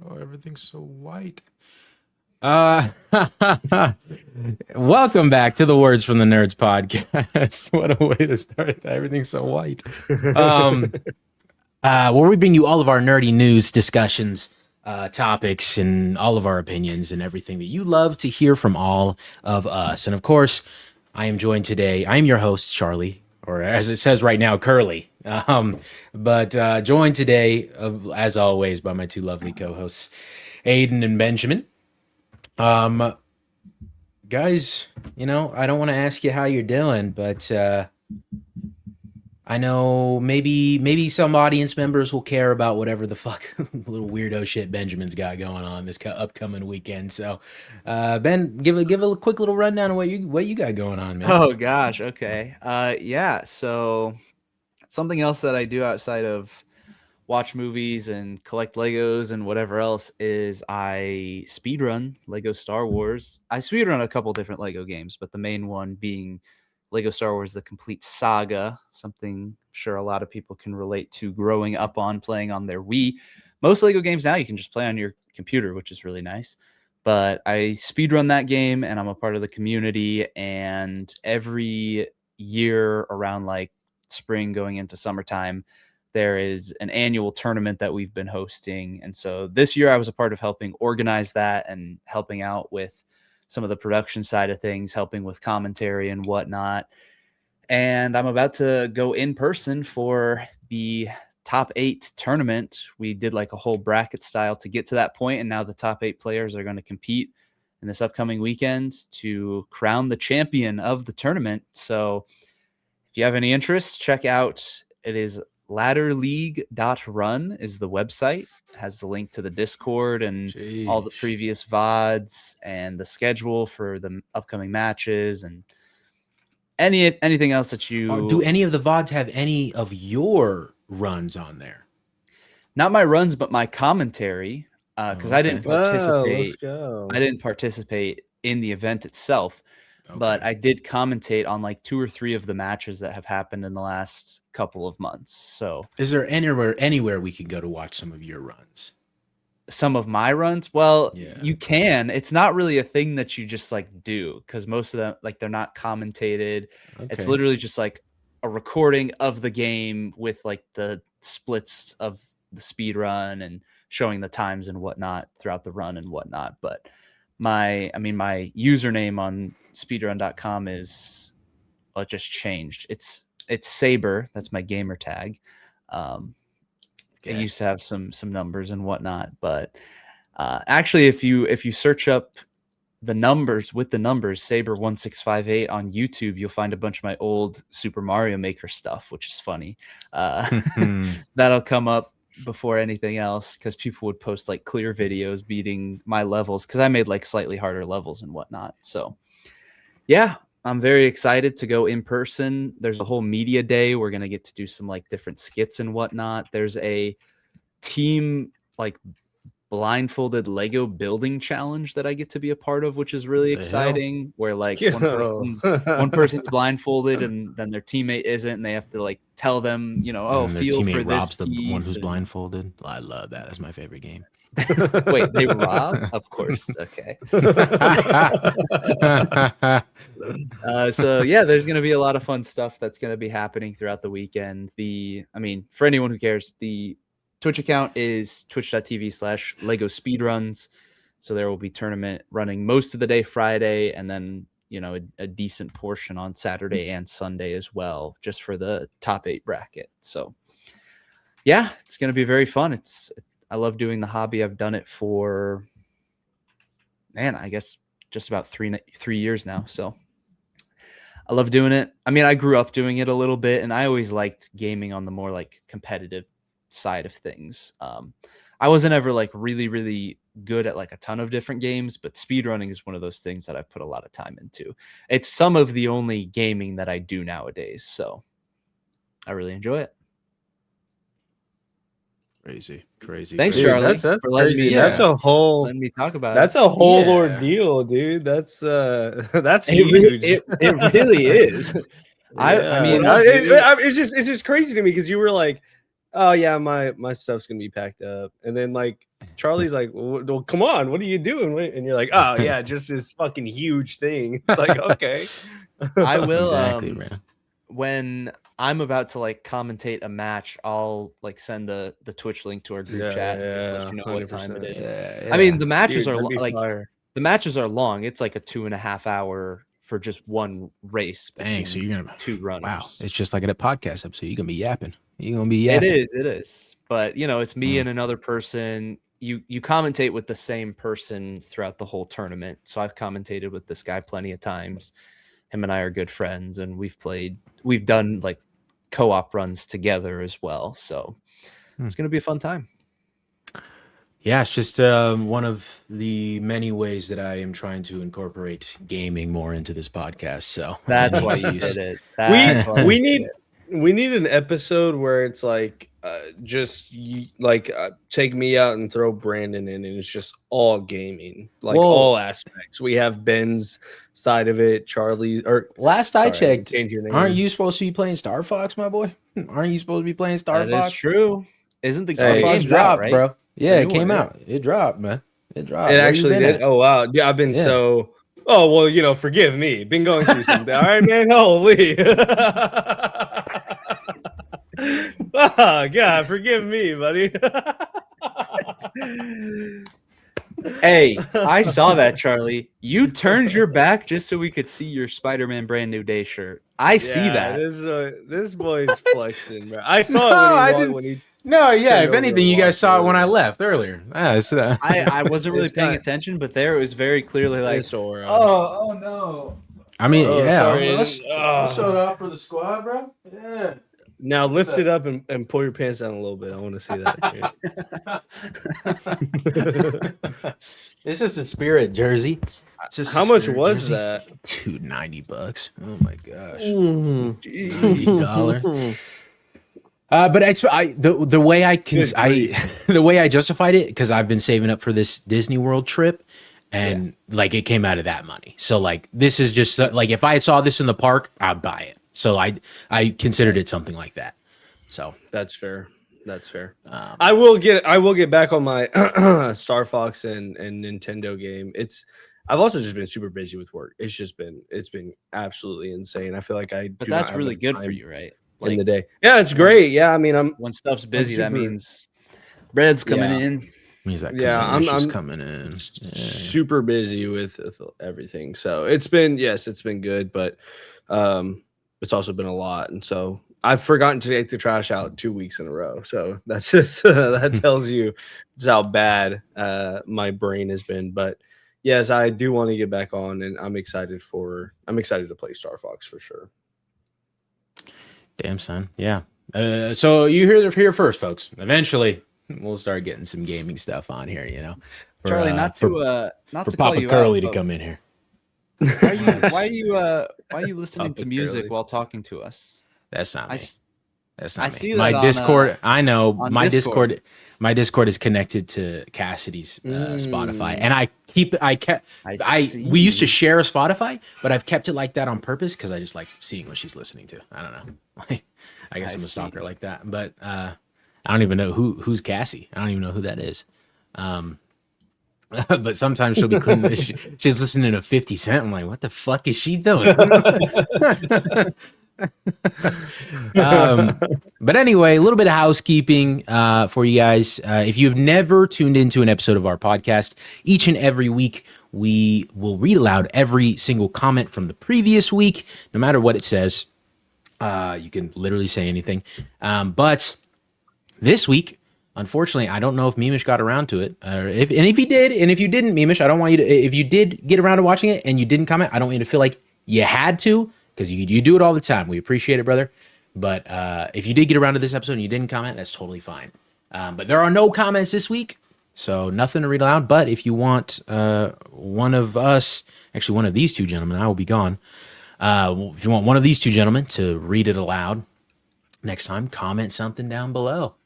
Oh, everything's so white. Welcome back to the Words from the Nerds podcast. What a way to start that. Everything's so white. Um, where we bring you all of our nerdy news discussions, topics, and all of our opinions and everything that you love to hear from all of us. And of course, I am joined today. I am your host, Charlie, or as it says right now, Curly. But joined today, as always, by my two lovely co-hosts, Aiden and Benjamin. Guys, I don't want to ask you how you're doing, but I know maybe some audience members will care about whatever the fuck little weirdo shit Benjamin's got going on this upcoming weekend. So, Ben, give a quick little rundown of what you got going on, man. Oh gosh, okay. Yeah, so something else that I do outside of watch movies and collect Legos and whatever else is I speedrun Lego Star Wars. I speedrun a couple different Lego games, but the main one being Lego Star Wars The Complete Saga, something I'm sure a lot of people can relate to growing up on playing on their Wii. Most Lego games now you can just play on your computer, which is really nice. But I speedrun that game and I'm a part of the community, and every year around like spring going into summertime, there is an annual tournament that we've been hosting. And so this year I was a part of helping organize that and helping out with some of the production side of things, helping with commentary and whatnot. And I'm about to go in person for the top 8 tournament. We did like a whole bracket style to get to that point, and now the top 8 players are going to compete in this upcoming weekend to crown the champion of the tournament. So if you have any interest, check out, it is ladderleague.run is the website. It has the link to the Discord and all the previous VODs and the schedule for the upcoming matches and anything else that you... Do any of the VODs have any of your runs on there? Not my runs, but my commentary, because I didn't participate. I didn't participate in the event itself. Okay. But I did commentate on like 2 or 3 of the matches that have happened in the last couple of months. So is there anywhere we can go to watch some of your runs? Some of my runs? Well, yeah. You can. It's not really a thing that you just like do, because most of them, like, they're not commentated. Okay. It's literally just like a recording of the game with like the splits of the speed run and showing the times and whatnot throughout the run and whatnot. But my username on speedrun.com is, well, it just changed. It's Saber. That's my gamer tag. It used to have some numbers and whatnot, but actually if you search up the numbers with the numbers Saber1658 on YouTube, you'll find a bunch of my old Super Mario Maker stuff, which is funny. That'll come up before anything else, because people would post like clear videos beating my levels, because I made like slightly harder levels and whatnot. So yeah, I'm very excited to go in person. There's a whole media day. We're going to get to do some like different skits and whatnot. There's a team like blindfolded Lego building challenge that I get to be a part of, which is really exciting, where like one person's blindfolded and then their teammate isn't, and they have to like tell them, feel for this the one who's blindfolded. I love that. That's my favorite game. Wait, they rob? Of course. Okay. So yeah, there's going to be a lot of fun stuff that's going to be happening throughout the weekend. For anyone who cares, the Twitch account is twitch.tv/Lego Speedruns. So there will be tournament running most of the day Friday, and then a decent portion on Saturday and Sunday as well, just for the top 8 bracket. So yeah, it's going to be very fun. I love doing the hobby. I've done it for, I guess just about 3 years now. So I love doing it. I grew up doing it a little bit, and I always liked gaming on the more like competitive side of things. I wasn't ever like really, really good at like a ton of different games, but speedrunning is one of those things that I've put a lot of time into. It's some of the only gaming that I do nowadays. So I really enjoy it. Crazy. Thanks, Charlie. That's crazy. That's a whole. Let me talk about that's it. A whole ordeal, dude. That's huge. It really is. Yeah. It's just crazy to me, because you were like, oh yeah, my stuff's gonna be packed up, and then like Charlie's like, well, come on, what are you doing? And you're like, oh yeah, just this fucking huge thing. It's like, okay. I will Exactly, man. when I'm about to like commentate a match, I'll like send the Twitch link to our group chat and just let you know what time it 100%. is. Yeah, I mean, the matches Dude, are that'd be like fire. the matches are long. It's like a 2.5 hour for just one race. Dang, so you're gonna two runners. Wow, it's just like a podcast episode. You're gonna be yapping. You're gonna be yapping. It is. But you know, it's me and another person. You commentate with the same person throughout the whole tournament. So I've commentated with this guy plenty of times. Him and I are good friends, and we've done like co-op runs together as well. So it's gonna be a fun time. Yeah, it's just one of the many ways that I am trying to incorporate gaming more into this podcast. So That's why you did it. We need an episode where it's like take me out and throw Brandon in, and it's just all gaming, like all aspects. We have Ben's side of it, Charlie. Or I checked, change your name. aren't you supposed to be playing Star Fox, my boy? Aren't you supposed to be playing Star Fox? That's true. Isn't the game dropped, right? bro? Yeah, it came out. Is. It dropped, man. It dropped. It actually did. Oh wow, yeah, I've been so. Oh well, you know, forgive me. Been going through something. All right, man. Holy. Oh, God, forgive me, buddy. Hey, I saw that, Charlie. You turned your back just so we could see your Spider-Man brand new day shirt. I see that. This boy's flexing, bro. I saw it when he No, yeah. If anything, you guys saw it when I left earlier. I wasn't really paying attention, but there it was very clearly like, oh no. I mean, sorry. I'll show it off for the squad, bro. Yeah. Now lift it up and pull your pants down a little bit. I want to see that. This is the Spirit jersey. How much was that? Dude, $90. Oh my gosh. $90. But the way the way I justified it, because I've been saving up for this Disney World trip, and like it came out of that money. So like this is just like if I saw this in the park, I'd buy it. So I considered it something like that. So that's fair. I will get back on my Star Fox and Nintendo game. I've also just been super busy with work. It's been absolutely insane. I feel like but that's really good for you, right? Like, in the day. Yeah, it's great. Yeah, I mean, when stuff's busy, that means bread's coming in. Means that I'm coming in. Super busy with everything. So it's been good, but it's also been a lot, and so I've forgotten to take the trash out 2 weeks in a row. So that's just that tells you just how bad my brain has been. But yes, I do want to get back on, and I'm excited to play Star Fox for sure. Damn, son. Yeah. So you heard it here first, folks. Eventually, we'll start getting some gaming stuff on here. You know, Charlie, not to Papa call you Curly out, to come in here. Why are you listening to music while talking to us? That's not me. That's not me. See my that Discord. I know my Discord. My Discord is connected to Cassidy's Spotify, and we used to share a Spotify, but I've kept it like that on purpose because I just like seeing what she's listening to. I don't know. I guess I'm a stalker like that, but I don't even know who's Cassie. I don't even know who that is. But sometimes she'll be cleaning. She's listening to 50 Cent. I'm like, what the fuck is she doing? But anyway, a little bit of housekeeping for you guys. If you've never tuned into an episode of our podcast, each and every week we will read aloud every single comment from the previous week, no matter what it says. You can literally say anything. But this week, unfortunately, I don't know if Mimish got around to it. If he did, and if you didn't, Mimish, I don't want you to. If you did get around to watching it and you didn't comment, I don't want you to feel like you had to, because you do it all the time. We appreciate it, brother. But if you did get around to this episode and you didn't comment, that's totally fine. But there are no comments this week, so nothing to read aloud. But if you want one of us, actually one of these two gentlemen, I will be gone. If you want one of these two gentlemen to read it aloud next time, comment something down below.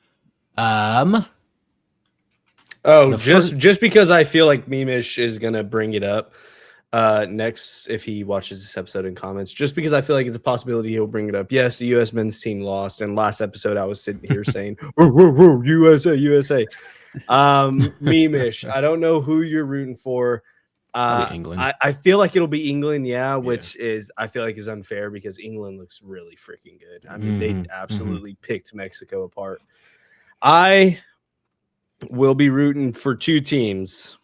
Just because I feel like Mimish is gonna bring it up next if he watches this episode and comments, just because I feel like it's a possibility he'll bring it up. Yes, the U.S. men's team lost, and last episode I was sitting here saying, "Whoa, USA, USA." Memish. I don't know who you're rooting for. Probably England. I feel like it'll be England, which is I feel like is unfair because England looks really freaking good. I mean, they absolutely picked Mexico apart. I will be rooting for two teams.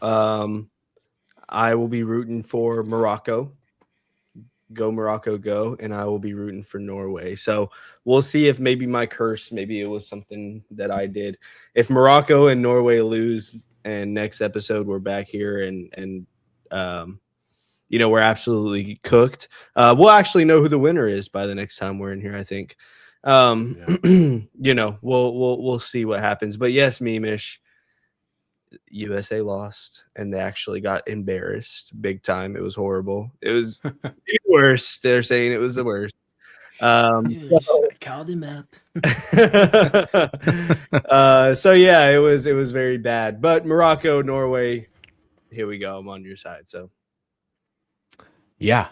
I will be rooting for Morocco. Go Morocco, go, and I will be rooting for Norway. So we'll see if maybe my curse, maybe it was something that I did. If Morocco and Norway lose, and next episode we're back here and we're absolutely cooked. We'll actually know who the winner is by the next time we're in here, I think. We'll see what happens. But yes, Memish, USA lost and they actually got embarrassed big time. It was horrible. It was the worst. They're saying it was the worst. I called him up. So yeah, it was very bad. But Morocco, Norway, here we go. I'm on your side. So yeah.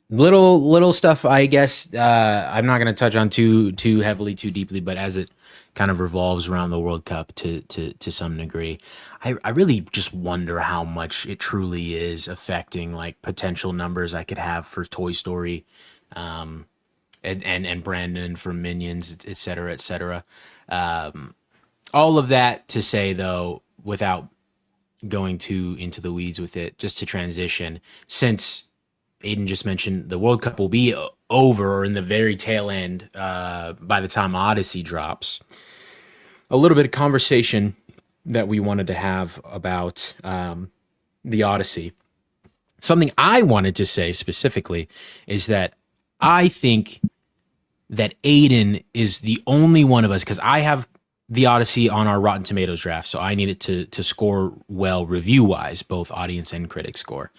Little stuff, I guess. I'm not going to touch on too heavily, too deeply, but as it kind of revolves around the World Cup to some degree, I really just wonder how much it truly is affecting like potential numbers I could have for Toy Story, and Brandon for Minions, et cetera, et cetera. All of that to say, though, without going too into the weeds with it, just to transition, since Aiden just mentioned the World Cup will be over or in the very tail end by the time Odyssey drops. A little bit of conversation that we wanted to have about the Odyssey. Something I wanted to say specifically is that I think that Aiden is the only one of us, because I have the Odyssey on our Rotten Tomatoes draft, so I need it to score well review-wise, both audience and critic score.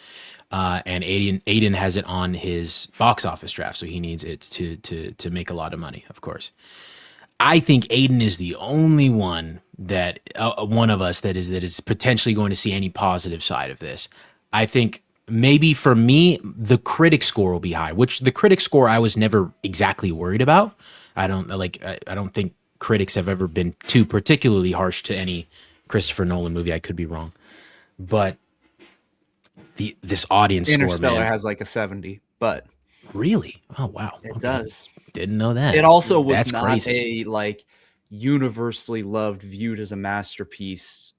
And Aiden has it on his box office draft, so he needs it to make a lot of money, of course. I think Aiden is the only one that one of us that is potentially going to see any positive side of this. I think maybe for me, the critic score will be high, which the critic score I was never exactly worried about. I don't think critics have ever been too particularly harsh to any Christopher Nolan movie. I could be wrong, but this audience Interstellar score, man, has like a 70, but really, oh wow, it does. Didn't know that. It also was That's not crazy. a like universally loved, viewed as a masterpiece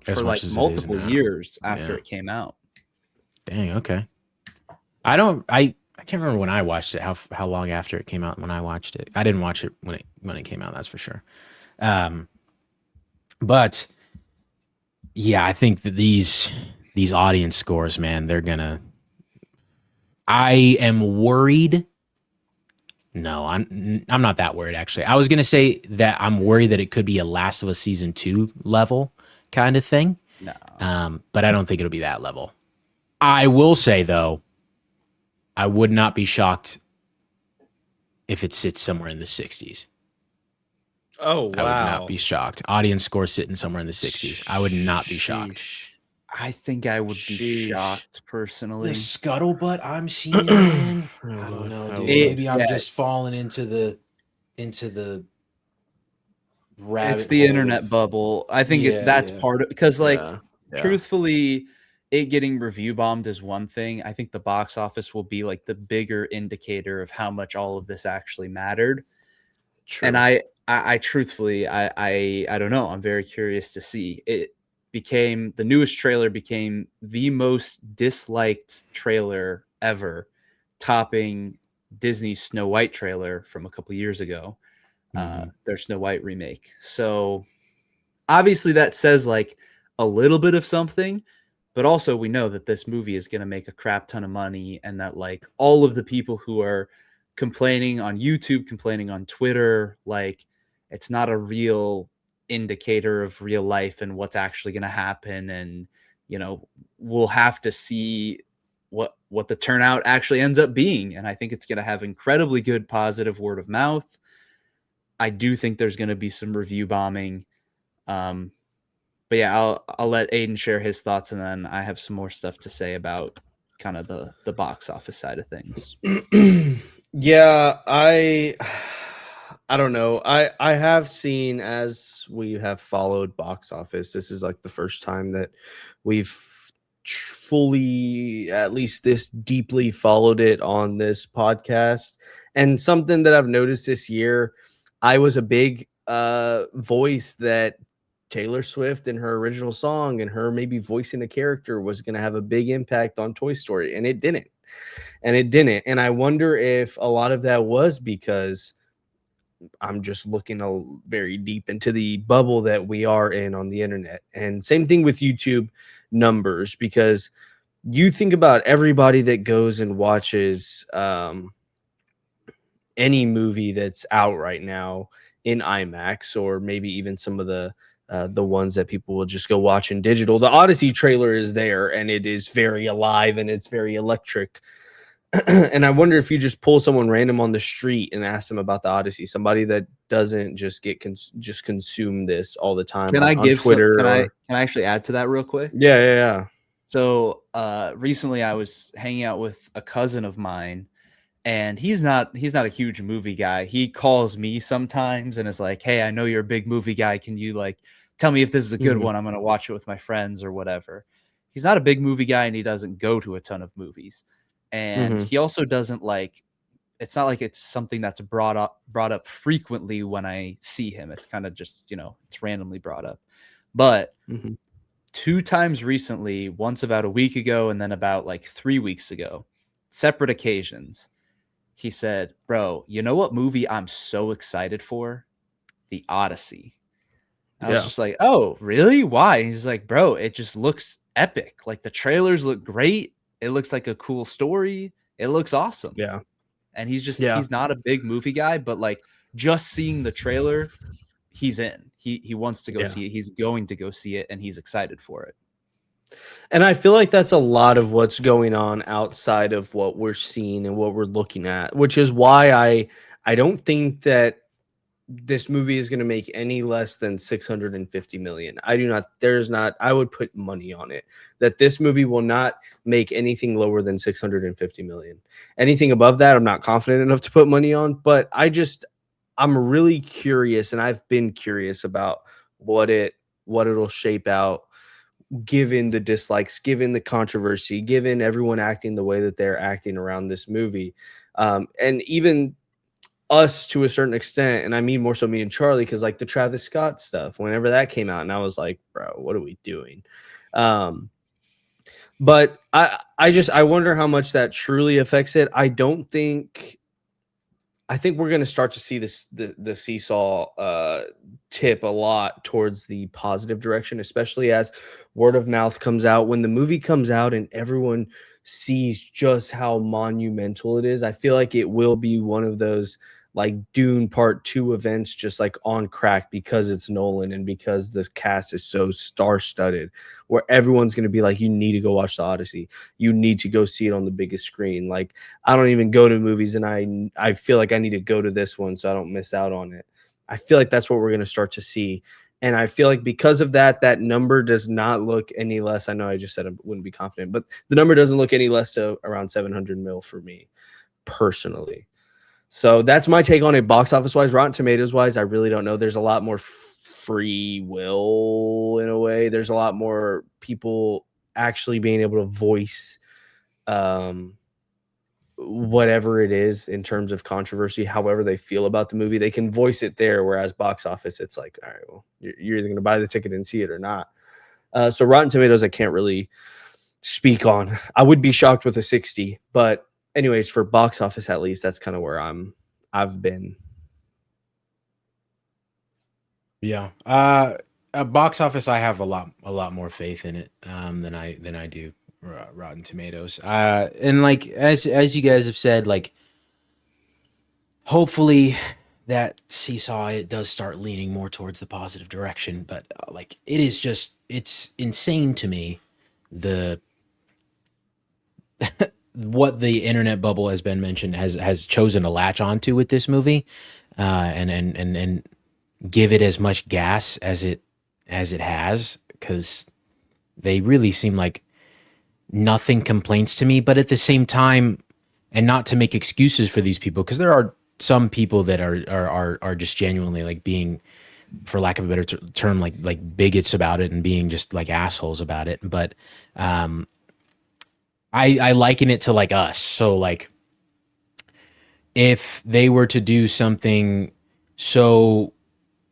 As for much like as it is multiple now. years after Yeah. it came out. Dang, okay. I can't remember when I watched it. How long after it came out when I watched it? I didn't watch it when it came out. That's for sure. But yeah, I think that these audience scores, man, they're gonna. I am worried. No, I'm not that worried actually. I was gonna say that I'm worried that it could be a Last of Us season 2 level kind of thing. No. But I don't think it'll be that level. I will say though, I would not be shocked if it sits somewhere in the 60s. Oh, wow. I would not be shocked. Audience score sitting somewhere in the 60s. I would not be shocked. I think I would be shocked personally. The scuttlebutt I'm seeing, man. I don't know, dude. Maybe I'm just falling into the rabbit It's the hole internet of- bubble. I think that's part of, because truthfully, it getting review bombed is one thing. I think the box office will be like the bigger indicator of how much all of this actually mattered. True. And I truthfully, I don't know. I'm very curious to see. The newest trailer became the most disliked trailer ever, topping Disney's Snow White trailer from a couple years ago, their Snow White remake. So obviously that says like a little bit of something, but also we know that this movie is going to make a crap ton of money, and that like all of the people who are complaining on YouTube, complaining on Twitter, like it's not a real indicator of real life and what's actually going to happen. And, we'll have to see what the turnout actually ends up being. And I think it's going to have incredibly good positive word of mouth. I do think there's going to be some review bombing. But yeah, I'll let Aiden share his thoughts, and then I have some more stuff to say about kind of the box office side of things. Yeah, I I don't know. I have seen, as we have followed box office, this is like the first time that we've fully, at least this deeply, followed it on this podcast. And something that I've noticed this year, I was a big voice that Taylor Swift and her original song and her maybe voicing a character was going to have a big impact on Toy Story, and it didn't. And I wonder if a lot of that was because I'm just looking very deep into the bubble that we are in on the internet. And same thing with YouTube numbers, because you think about everybody that goes and watches any movie that's out right now in IMAX, or maybe even some of the ones that people will just go watch in digital. The Odyssey trailer is there, and it is very alive and it's very electric. And I wonder if you just pull someone random on the street and ask them about the Odyssey, somebody that doesn't just just consume this all the time. Can on, I give Twitter? Can I actually add to that real quick? Yeah. So recently, I was hanging out with a cousin of mine, and he's not a huge movie guy. He calls me sometimes and is like, "Hey, I know you're a big movie guy. Can you like tell me if this is a good one? I'm gonna watch it with my friends or whatever." He's not a big movie guy, and he doesn't go to a ton of movies. And he also doesn't like, it's not like it's something that's brought up frequently when I see him. It's kind of just, it's randomly brought up. But 2 times recently, once about a week ago and then about like 3 weeks ago, separate occasions, he said, "Bro, you know what movie I'm so excited for? The Odyssey." I was just like, "Oh, really? Why?" He's like, "Bro, it just looks epic. Like the trailers look great. It looks like a cool story. It looks awesome." Yeah. And he's not a big movie guy, but like just seeing the trailer, he's in. He wants to go see it. He's going to go see it, and he's excited for it. And I feel like that's a lot of what's going on outside of what we're seeing and what we're looking at, which is why I don't think that this movie is going to make any less than 650 million. I would put money on it that this movie will not make anything lower than 650 million. Anything above that, I'm not confident enough to put money on, but I'm really curious, and I've been curious about what it'll shape out, given the dislikes, given the controversy, given everyone acting the way that they're acting around this movie. And even us to a certain extent, and I mean more so me and Charlie, because like the Travis Scott stuff, whenever that came out, and I was like, bro, what are we doing? But I wonder how much that truly affects it. I think we're going to start to see the seesaw tip a lot towards the positive direction, especially as word of mouth comes out. When the movie comes out and everyone sees just how monumental it is, I feel like it will be one of those like Dune Part 2 events, just like on crack, because it's Nolan and because the cast is so star-studded, where everyone's going to be like, you need to go watch the Odyssey. You need to go see it on the biggest screen. Like, I don't even go to movies, and I feel like I need to go to this one so I don't miss out on it. I feel like that's what we're going to start to see. And I feel like because of that number does not look any less. I know I just said I wouldn't be confident, but the number doesn't look any less so around 700 mil for me personally. So that's my take on it. Box office wise, Rotten Tomatoes wise, I really don't know. There's a lot more free will in a way. There's a lot more people actually being able to voice whatever it is in terms of controversy, however they feel about the movie. They can voice it there, whereas box office, it's like, all right, well, you're either going to buy the ticket and see it or not. So Rotten Tomatoes, I can't really speak on. I would be shocked with a 60, but anyways, for box office, at least, that's kind of where I've been. Yeah. Box office, I have a lot more faith in it than I do Rotten Tomatoes. And like as you guys have said, like hopefully that seesaw, it does start leaning more towards the positive direction. But like it's insane to me what the internet bubble has been mentioned has chosen to latch onto with this movie, and give it as much gas as it has, because they really seem like nothing complains to me. But at the same time, and not to make excuses for these people, because there are some people that are just genuinely like being, for lack of a better term, like bigots about it and being just like assholes about it. But I liken it to like us. So like if they were to do something so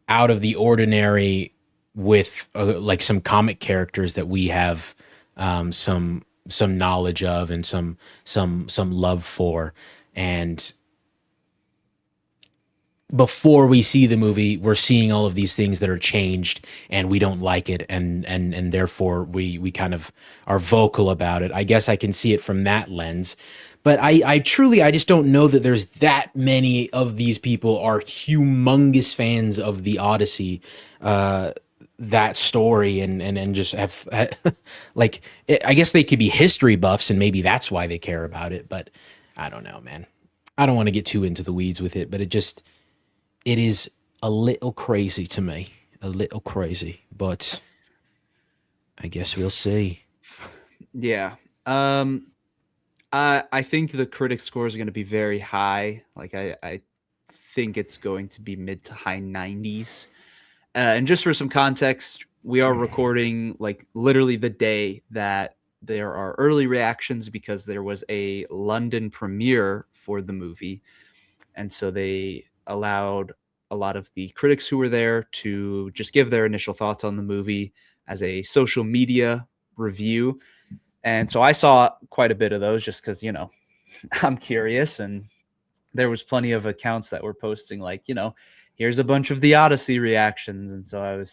out of the ordinary with like some comic characters that we have some knowledge of and some love for, and before we see the movie, we're seeing all of these things that are changed and we don't like it. And therefore we kind of are vocal about it. I guess I can see it from that lens, but I truly, I just don't know that there's that many of these people are humongous fans of the Odyssey, that story and just have like, I guess they could be history buffs and maybe that's why they care about it. But I don't know, man. I don't want to get too into the weeds with it, but it is a little crazy to me, a little crazy, but I guess we'll see. Yeah. I think the critic score is going to be very high. Like I think it's going to be mid to high 90s. And just for some context, we are recording like literally the day that there are early reactions because there was a London premiere for the movie. And so they allowed a lot of the critics who were there to just give their initial thoughts on the movie as a social media review. And so I saw quite a bit of those just because, I'm curious. And there was plenty of accounts that were posting like, here's a bunch of the Odyssey reactions. And so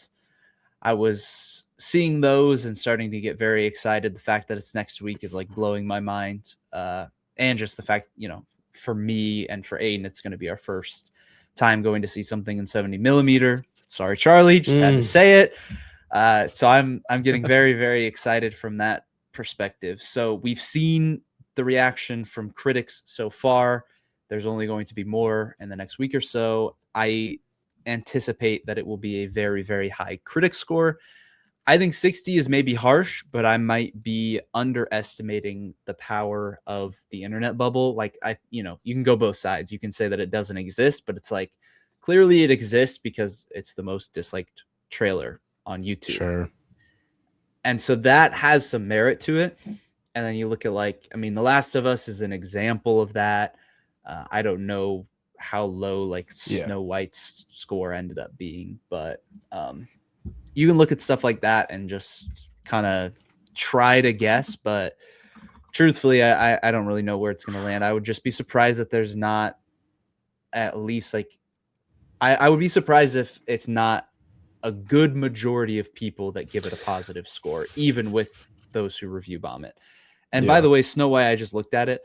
I was seeing those and starting to get very excited. The fact that it's next week is like blowing my mind. And just the fact, for me and for Aiden, it's going to be our first time going to see something in 70 millimeter. Sorry, Charlie, just had to say it. So I'm getting very, very excited from that perspective. So we've seen the reaction from critics so far. There's only going to be more in the next week or so. I anticipate that it will be a very, very high critic score. I think 60 is maybe harsh, but I might be underestimating the power of the internet bubble. Like you can go both sides. You can say that it doesn't exist, but it's like clearly it exists because it's the most disliked trailer on YouTube. Sure. And so that has some merit to it. And then you look at The Last of Us is an example of that. I don't know how low Snow White's score ended up being, but you can look at stuff like that and just kind of try to guess. But truthfully, I don't really know where it's going to land. I would just be surprised that there's not at least I would be surprised if it's not a good majority of people that give it a positive score, even with those who review bomb it. And by the way, Snow White, I just looked at it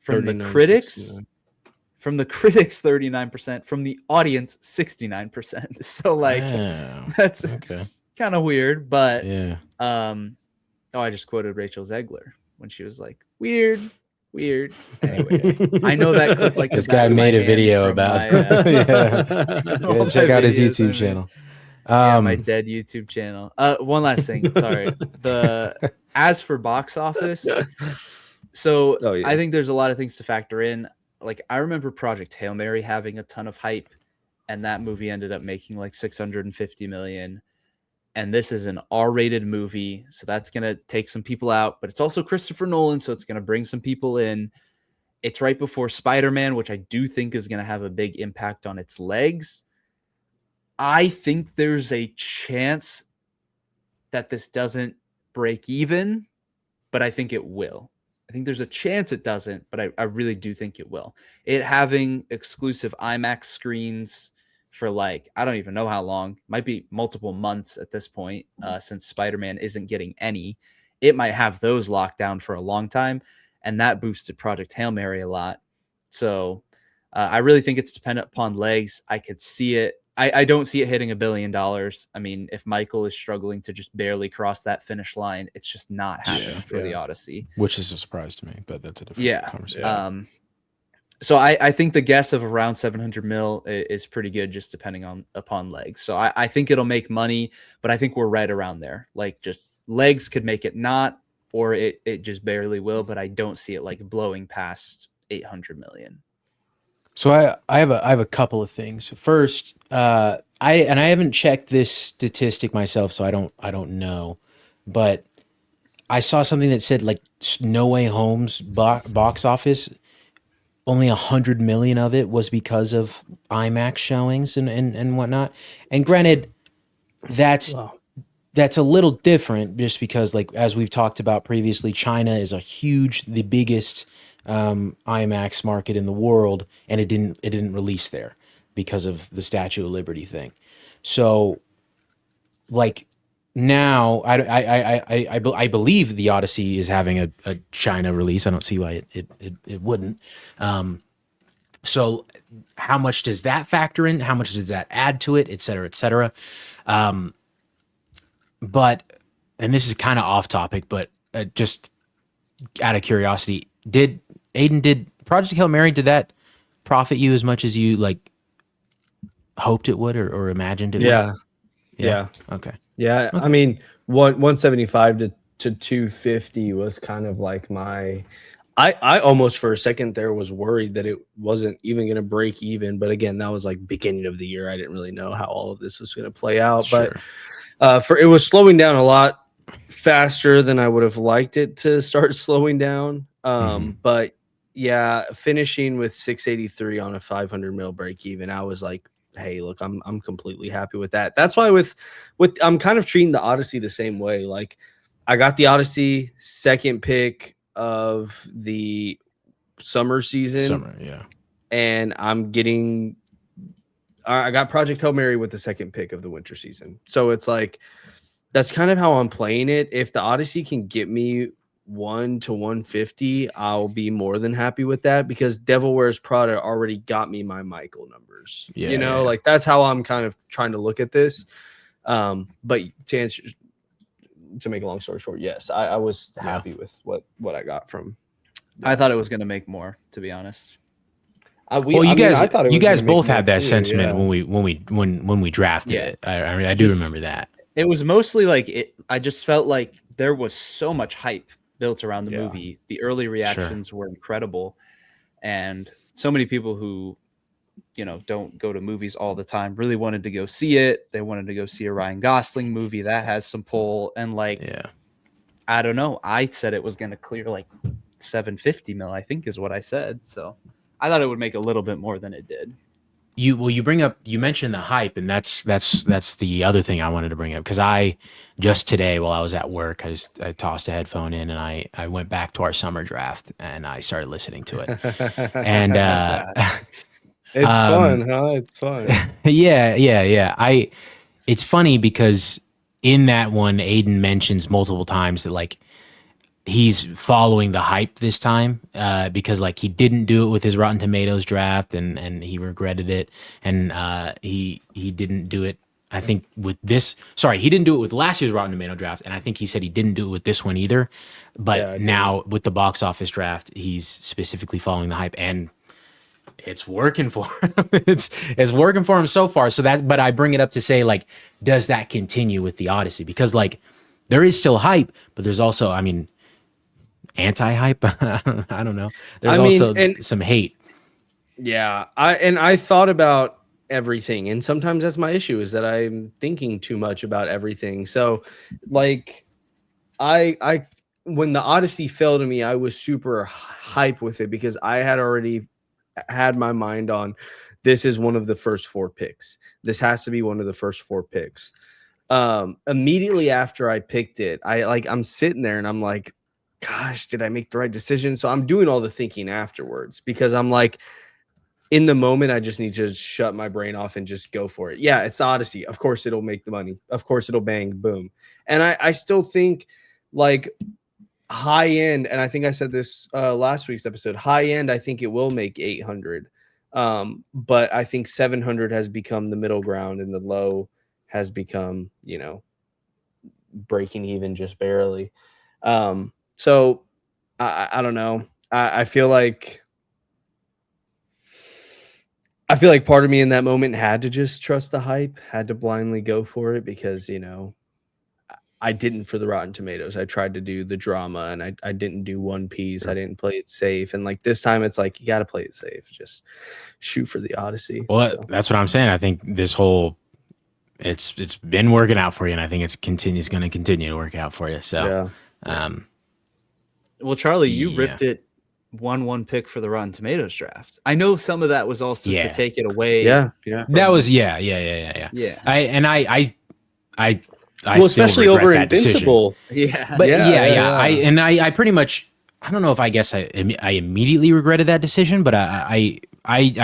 from the critics. 69. From the critics, 39%. From the audience, 69%. So that's kind of weird. But I just quoted Rachel Zegler when she was like, weird. Anyways, I know that clip like this guy made a video about check out his YouTube channel. My dead YouTube channel. One last thing. Sorry. As for box office, so I think there's a lot of things to factor in. Like I remember Project Hail Mary having a ton of hype, and that movie ended up making like 650 million. And this is an R-rated movie, so that's gonna take some people out. But it's also Christopher Nolan, so it's gonna bring some people in. It's right before Spider-Man, which I do think is gonna have a big impact on its legs. I think there's a chance that this doesn't break even, but I think it will. I think there's a chance it doesn't, but I really do think it will. It having exclusive IMAX screens for I don't even know how long, might be multiple months at this point, since Spider-Man isn't getting any. It might have those locked down for a long time, and that boosted Project Hail Mary a lot. So I really think it's dependent upon legs. I could see it. I don't see it hitting $1 billion. I mean, if Michael is struggling to just barely cross that finish line, it's just not happening for the Odyssey. Which is a surprise to me, but that's a different conversation. So I think the guess of around 700 mil is pretty good, just depending upon legs. So I think it'll make money, but I think we're right around there. Just legs could make it not, or it just barely will, but I don't see it blowing past 800 million. So I have a couple of things. First, I haven't checked this statistic myself, so I don't know, but I saw something that said like No Way Home's box office, only 100 million of it was because of IMAX showings and whatnot. And granted, that's Wow. that's a little different just because, like, as we've talked about previously, China is the biggest IMAX market in the world, and it didn't release there because of the Statue of Liberty thing. So, like, now I believe the Odyssey is having a China release. I don't see why it wouldn't. So how much does that factor in? How much does that add to it, et cetera, et cetera? But, and this is kind of off topic, but just out of curiosity, did Project Hail Mary, did that profit you as much as you like hoped it would or imagined it would? Yeah. Yeah. Okay. Yeah. I mean, 175 to 250 was kind of like I almost for a second there was worried that it wasn't even going to break even. But again, that was like beginning of the year. I didn't really know how all of this was going to play out. Sure. But it was slowing down a lot faster than I would have liked it to start slowing down. But yeah, finishing with 683 on a 500 mil break even, I was like, hey, look, I'm completely happy with that. That's why with I'm kind of treating the Odyssey the same way. Like, I got the Odyssey second pick of the summer season, and I got Project Hail Mary with the second pick of the winter season. So it's like, that's kind of how I'm playing it. If the Odyssey can get me 1 to 150, I'll be more than happy with that, because Devil Wears Prada already got me my Michael numbers. Like, that's how I'm kind of trying to look at this. But to make a long story short, yes, I was happy with what I got from. I thought it was going to make more, to be honest. You guys both had that sentiment when we drafted it. I do remember that. It was mostly like I just felt like there was so much hype built around the movie. The early reactions were incredible, and so many people who, don't go to movies all the time really wanted to go see it. They wanted to go see a Ryan Gosling movie that has some pull, and I don't know. I said it was going to clear like 750 mil, I think is what I said. So I thought it would make a little bit more than it did. You mentioned the hype, and that's the other thing I wanted to bring up, because I just today, while I was at work, I tossed a headphone in and I went back to our summer draft and I started listening to it. And it's fun, huh? It's fun. yeah. It's funny because in that one, Aiden mentions multiple times that, like, he's following the hype this time, because, like, he didn't do it with his Rotten Tomatoes draft and he regretted it. And he didn't do it, I think, with this. Sorry, he didn't do it with last year's Rotten Tomato draft, and I think he said he didn't do it with this one either. But now with the box office draft, he's specifically following the hype, and it's working for him. it's working for him so far. So but I bring it up to say, like, does that continue with the Odyssey? Because, like, there is still hype, but there's also, I mean, anti-hype. I don't know. There's also some hate. Yeah, I thought about everything, and sometimes that's my issue, is that I'm thinking too much about everything. So, like, I when the Odyssey fell to me, I was super hype with it because I had already had my mind on, this is one of the first 4 picks. This has to be one of the first 4 picks. Immediately after I picked it, I'm sitting there and I'm like, gosh, did I make the right decision? So I'm doing all the thinking afterwards, because I'm like, in the moment, I just need to shut my brain off and just go for it. Yeah, it's the Odyssey. Of course it'll make the money. Of course it'll bang, boom. And I still think, like, high end, and I think I said this last week's episode, high end, I think it will make 800. But I think 700 has become the middle ground, and the low has become, breaking even just barely. So I don't know. I feel like part of me in that moment had to just trust the hype, had to blindly go for it, because, I didn't for the Rotten Tomatoes. I tried to do the drama, and I didn't do One Piece. I didn't play it safe, and like this time, it's like you got to play it safe. Just shoot for the Odyssey. Well, so. That's what I'm saying. I think this whole it's been working out for you, and I think it's going to continue to work out for you. So, well, Charlie, you ripped it 1-1 pick for the Rotten Tomatoes draft. I know some of that was also to take it away. Yeah. That was yeah. I well, especially over Invincible. Yeah. But I pretty much, I don't know if I guess I immediately regretted that decision, but I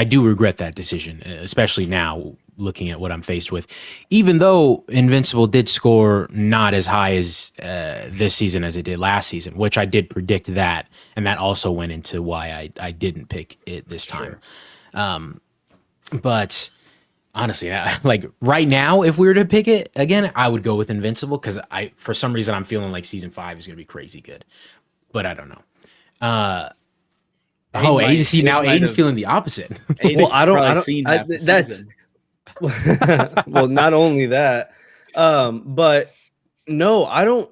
do regret that decision, especially now looking at what I'm faced with. Even though Invincible did score not as high as this season as it did last season, which I did predict that, and that also went into why I didn't pick it this time. But honestly, like right now, if we were to pick it again, I would go with Invincible because for some reason I'm feeling like season 5 is going to be crazy good, but I don't know. Aiden's feeling the opposite. Well, I don't. That's well, not only that, but no, I don't.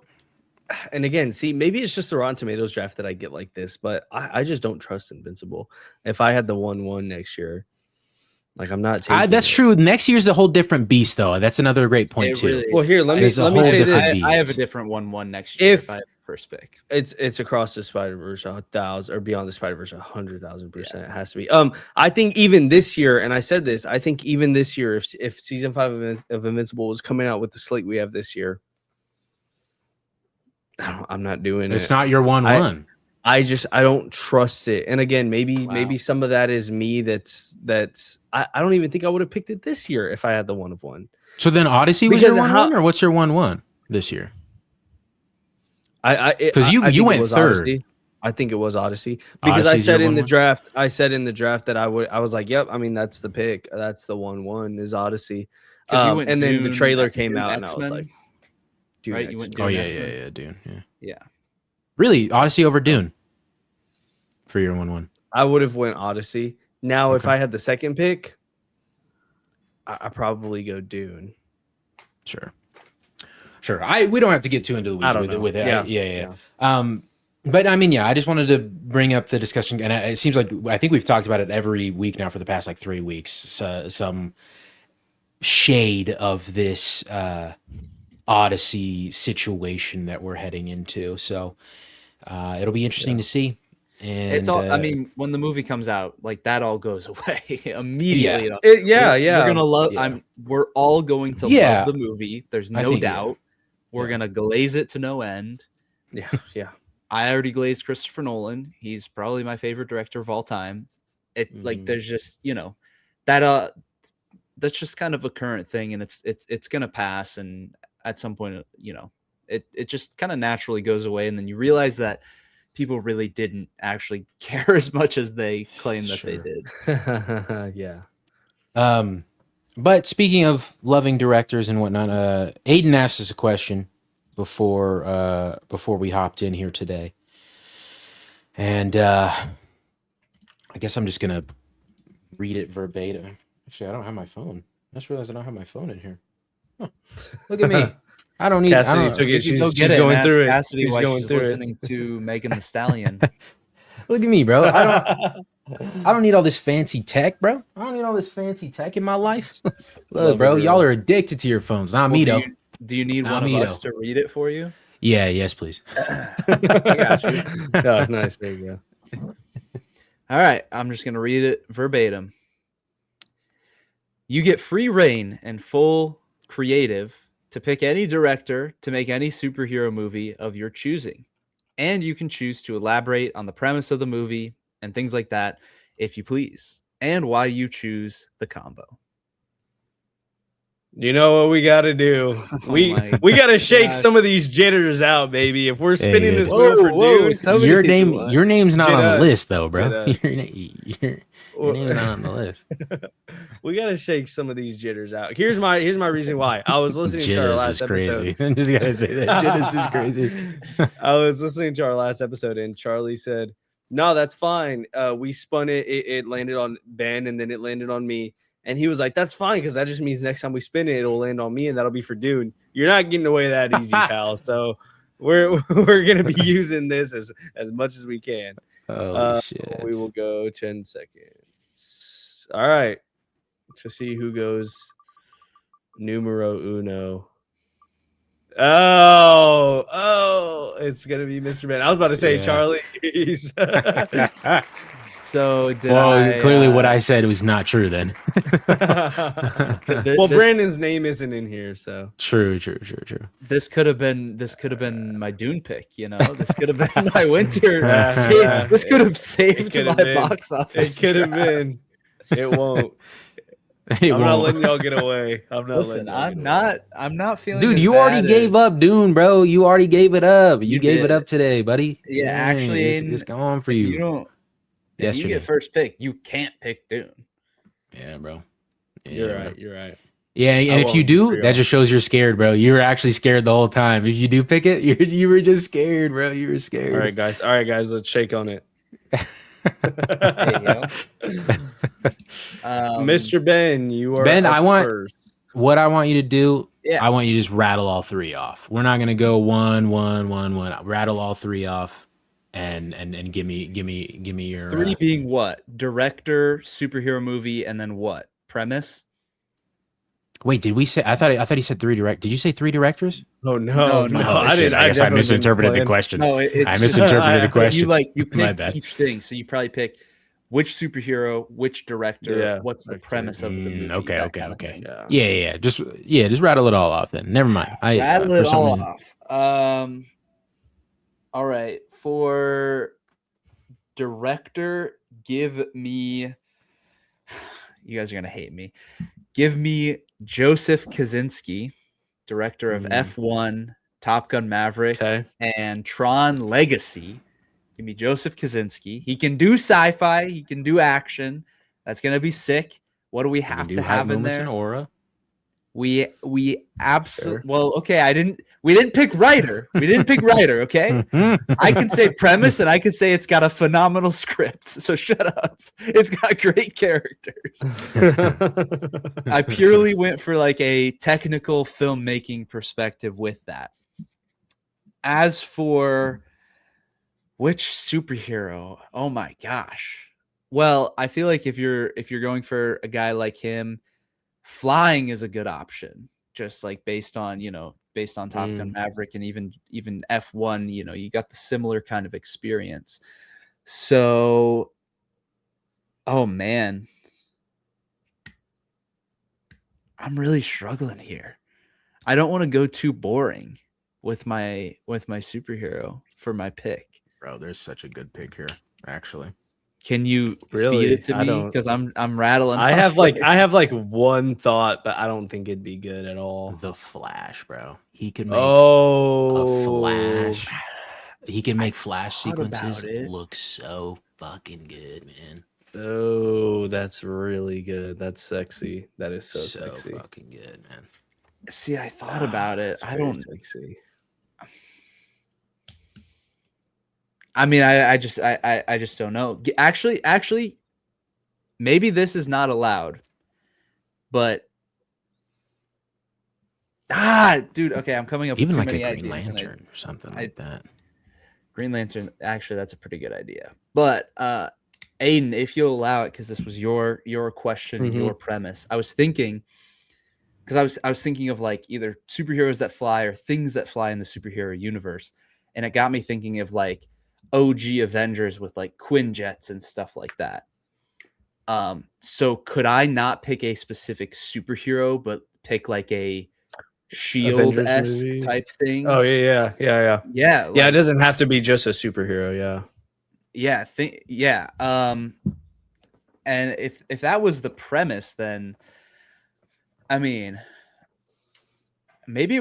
And again, see, maybe it's just the Rotten Tomatoes draft that I get like this, but I just don't trust Invincible. If I had the 1-1 next year. Like I'm not taking that's true. Next year's a whole different beast, though. That's another great point too. Really, well, here let me say this. I have a different 1-1 next year. If I have first pick, it's across the Spider-Verse 1,000 or beyond the Spider-Verse 100,000%. It has to be. I think even this year, and I said this, I think even this year, if season 5 of Invincible was coming out with the slate we have this year, I'm not doing it. It's not your 1-1. I don't trust it. And again, maybe some of that is me. I don't even think I would have picked it this year if I had the 1 of 1. So then Odyssey was your 1-1, or what's your 1-1 this year? Because you went third. Odyssey. I think it was Odyssey because Odyssey's I said in the draft that I was like, yep. I mean, that's the pick. That's the 1-1 is Odyssey. And then the trailer came out, and I was like, Dune, right? You went Dune. Oh yeah, Dune. Yeah. Really, Odyssey over Dune for your 1-1. I would have went Odyssey. Now, if I had the second pick, I probably go Dune. Sure. We don't have to get too into the weeds with it. Yeah. But I mean, I just wanted to bring up the discussion, and it seems like I think we've talked about it every week now for the past like 3 weeks. Some shade of this Odyssey situation that we're heading into. So it'll be interesting to see. And it's all. I mean, when the movie comes out, like that all goes away immediately. We're gonna love. We're all going to love the movie. There's no doubt. We're gonna glaze it to no end. Yeah. I already glazed Christopher Nolan. He's probably my favorite director of all time. Like there's just that that's just kind of a current thing, and it's gonna pass, and at some point it just kind of naturally goes away, and then you realize that people really didn't actually care as much as they claimed that they did. Yeah. But speaking of loving directors and whatnot, Aiden asked us a question before we hopped in here today, and I guess I'm just gonna read it verbatim. Actually, I don't have my phone. I just realized I don't have my phone in here. Huh. Look at me. I don't need. Cassidy she's going through it. Cassidy she's going through listening to Megan Thee Stallion. Look at me, bro. I don't need all this fancy tech, bro. I don't need all this fancy tech in my life. Look, bro, y'all are addicted to your phones. Not me, though. Do you need one of us to read it for you? Yeah, yes, please. I got you. Oh, nice. There you go. All right, I'm just gonna read it verbatim. You get free reign and full creative to pick any director to make any superhero movie of your choosing. And you can choose to elaborate on the premise of the movie and things like that, if you please, and why you choose the combo. You know what we got to do? We got to shake some of these jitters out, baby. If we're spinning this wheel for Dune, your name's not on the list, though, bro. Your name's not on the list. We got to shake some of these jitters out. Here's my reason why. I was listening to our last episode. I'm just gonna say that jitters is crazy. I was listening to our last episode, and Charlie said, "No, that's fine. We spun it. It landed on Ben, and then it landed on me." And he was like, that's fine, because that just means next time we spin it, it'll land on me, and that'll be for Dune. You're not getting away that easy, pal. So we're gonna be using this as much as we can. Holy shit. We will go 10 seconds. All right. To see who goes numero uno. Oh, it's gonna be Mr. Ben. I was about to say Charlie. So clearly what I said was not true then. Well, Brandon's name isn't in here, so true. This could have been my Dune pick, you know. This could have been my winter. This could have saved my box office. It could have been. It won't. I'm not letting y'all get away. I'm not feeling. Dude, you already gave up Dune, bro. You already gave it up. You gave it up today, buddy. Yeah, actually, it's gone for you. You don't. If you get first pick, you can't pick Dune. Yeah, bro. Yeah, you're right. Yeah, and if you do, that just shows you're scared, bro. You were actually scared the whole time. If you do pick it, you were just scared, bro. You were scared. All right, guys. Let's shake on it. There you go. Mr. Ben, you are Ben. I want first. What I want you to do. Yeah. I want you to just rattle all three off. We're not gonna go one. Rattle all three off. And give me your three being what? Director, superhero movie, and then what? Premise? Wait, did we say? I thought he said three direct. Did you say three directors? Oh no, I didn't. I guess I misinterpreted the question. No, I misinterpreted the question. You pick each thing, so you probably pick which superhero, which director, what's the premise of the movie. Okay. Yeah. Just rattle it all off then. Never mind. Rattle it all off. All right. For director, give me. You guys are gonna hate me. Give me Joseph Kosinski, director of F1, Top Gun Maverick, and Tron Legacy. Give me Joseph Kosinski. He can do sci-fi. He can do action. That's gonna be sick. What do we have to have in there? And aura. We absolutely well. Okay, we didn't pick writer. Okay, I can say premise, and I can say it's got a phenomenal script. So shut up. It's got great characters. I purely went for like a technical filmmaking perspective with that. As for which superhero, oh my gosh. Well, I feel like if you're going for a guy like him, flying is a good option, just like based on Top Gun Maverick and even F1, you got the similar kind of experience. So, oh man, I'm really struggling here. I don't want to go too boring with my superhero for my pick. Bro, there's such a good pick here, actually. Can you feed it to me? Because I'm rattling. I have like one thought, but I don't think it'd be good at all. The Flash, bro. He could make a Flash. He can make Flash sequences look so fucking good, man. Oh, that's really good. That's sexy. That is so sexy. Fucking good, man. See, I thought about it. I don't. Sexy. I mean, I just don't know. Actually, maybe this is not allowed, but dude, okay, I'm coming up even with like too a many Green ideas, Lantern or something like that. Green Lantern, actually, that's a pretty good idea. But Aiden, if you'll allow it, because this was your question, your premise, I was thinking, because I was thinking of like either superheroes that fly or things that fly in the superhero universe, and it got me thinking of like OG Avengers with like Quinjets and stuff like that. So could I not pick a specific superhero, but pick like a Shield-esque type thing? Oh yeah. Like, it doesn't have to be just a superhero. And if that was the premise, then I mean, maybe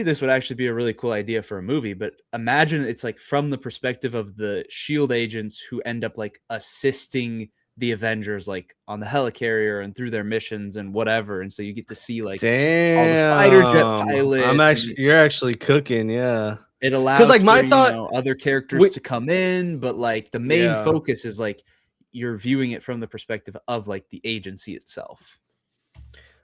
this would actually be a really cool idea for a movie, but imagine it's like from the perspective of the Shield agents who end up like assisting the Avengers like on the helicarrier and through their missions and whatever. And so you get to see like all the fighter jet pilots. You're actually cooking. Yeah. It allows like my thought, other characters to come in, but like the main focus is like you're viewing it from the perspective of like the agency itself.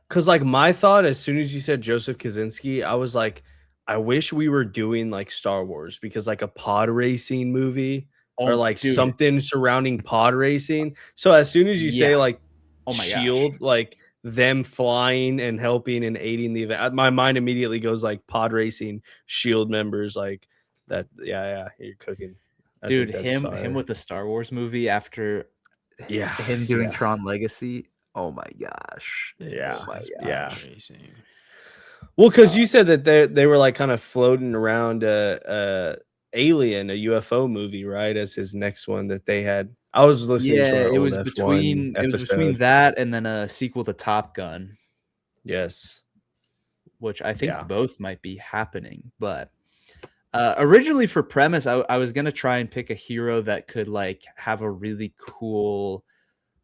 Because like my thought, as soon as you said Joseph Kosinski, I was like, I wish we were doing like Star Wars, because like a pod racing movie or Oh, like dude. something surrounding pod racing. So as soon as you say Yeah. like Oh my gosh. Shield, like them flying and helping and aiding the event, my mind immediately goes like pod racing, Shield members, like that. Yeah, you're cooking. I Dude, think that's him fire. with the Star Wars movie after Yeah, him doing yeah. Tron Legacy. Oh my gosh. Yeah, Oh my yeah. gosh. Well, because you said that they were like kind of floating around Alien, a UFO movie, right? As his next one that they had. I was listening to Yeah, our it old was F1 between episode. that and then a sequel to Top Gun, Yes. which I think Yeah. both might be happening. But originally for premise, I was gonna try and pick a hero that could like have a really cool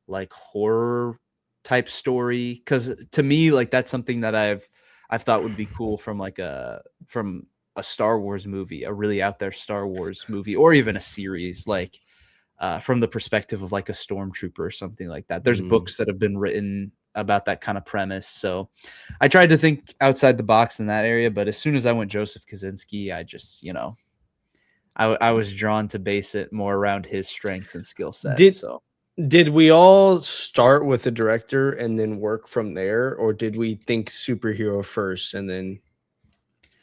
like horror type story, because to me like that's something that I've thought would be cool from a Star Wars movie, a really out there Star Wars movie, or even a series, like from the perspective of like a stormtrooper or something like that. There's books that have been written about that kind of premise, so I tried to think outside the box in that area. But as soon as I went Joseph Kosinski, I just I was drawn to base it more around his strengths and skill set. Did we all start with the director and then work from there, or did we think superhero first and then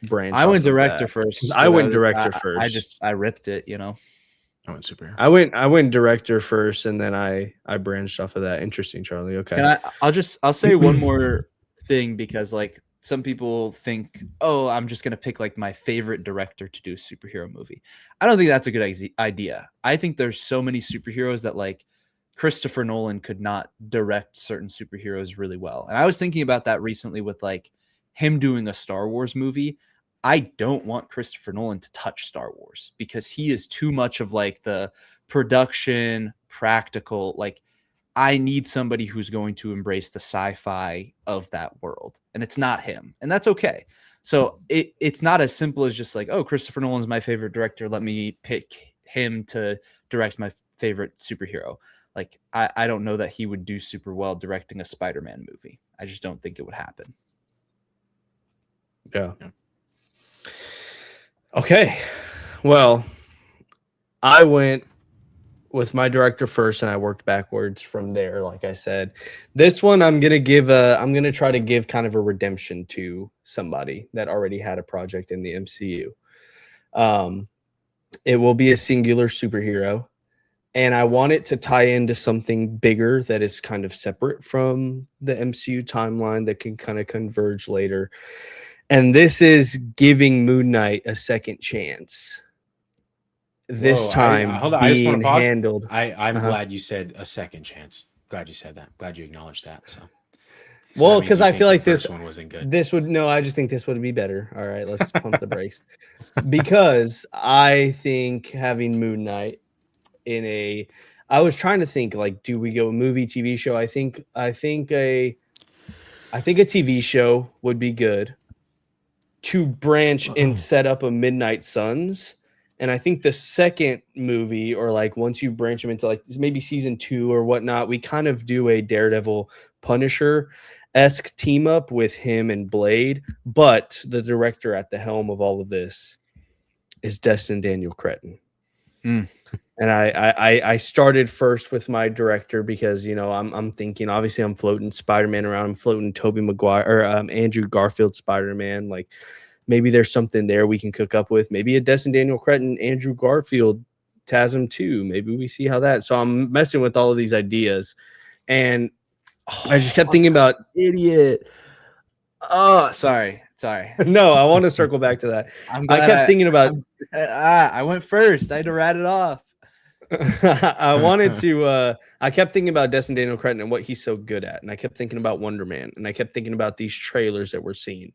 branch? I went off of director that? first. I went director first. I ripped it, I went superhero. I went director first, and then I branched off of that. Interesting, Charlie. Okay. I'll say one more thing, because like some people think, oh, I'm just gonna pick like my favorite director to do a superhero movie. I don't think that's a good idea. I think there's so many superheroes that like Christopher Nolan could not direct certain superheroes really well. And I was thinking about that recently with like him doing a Star Wars movie. I don't want Christopher Nolan to touch Star Wars, because he is too much of like the production practical. Like I need somebody who's going to embrace the sci-fi of that world, and it's not him, and that's okay. So it's not as simple as just like, oh, Christopher Nolan's my favorite director, let me pick him to direct my favorite superhero. Like I don't know that he would do super well directing a Spider-Man movie. I just don't think it would happen. Yeah. Okay. Well, I went with my director first, and I worked backwards from there. Like I said, this one I'm gonna try to give kind of a redemption to somebody that already had a project in the MCU. It will be a singular superhero, and I want it to tie into something bigger that is kind of separate from the MCU timeline that can kind of converge later. And this is giving Moon Knight a second chance. This time hold on. I just want being to pause. handled. I'm glad you said a second chance. Glad you said that. Glad you acknowledged that. So Well, that means because you I think feel the like this first one wasn't good. This would no. I just think this would be better. All right, let's pump the brakes. Because I think having Moon Knight in a, I was trying to think like, do we go movie, TV show? I think a TV show would be good to branch and set up a Midnight Suns. And I think the second movie, or like once you branch them into like maybe season 2 or whatnot, we kind of do a Daredevil Punisher-esque team up with him and Blade. But the director at the helm of all of this is Destined Daniel Cretton. And I started first with my director because, you know, I'm thinking, obviously I'm floating Spider-Man around. I'm floating Tobey Maguire or Andrew Garfield Spider-Man. Like maybe there's something there we can cook up with. Maybe a Destin Daniel Cretton, Andrew Garfield TASM 2. Maybe we see how that. So I'm messing with all of these ideas. And I just kept thinking about idiot. Oh, sorry. No, I want to circle back to that. I kept thinking about I went first. I had to rat it off. I kept thinking about Destin Daniel Cretton and what he's so good at. And I kept thinking about Wonder Man. And I kept thinking about these trailers that we're seeing.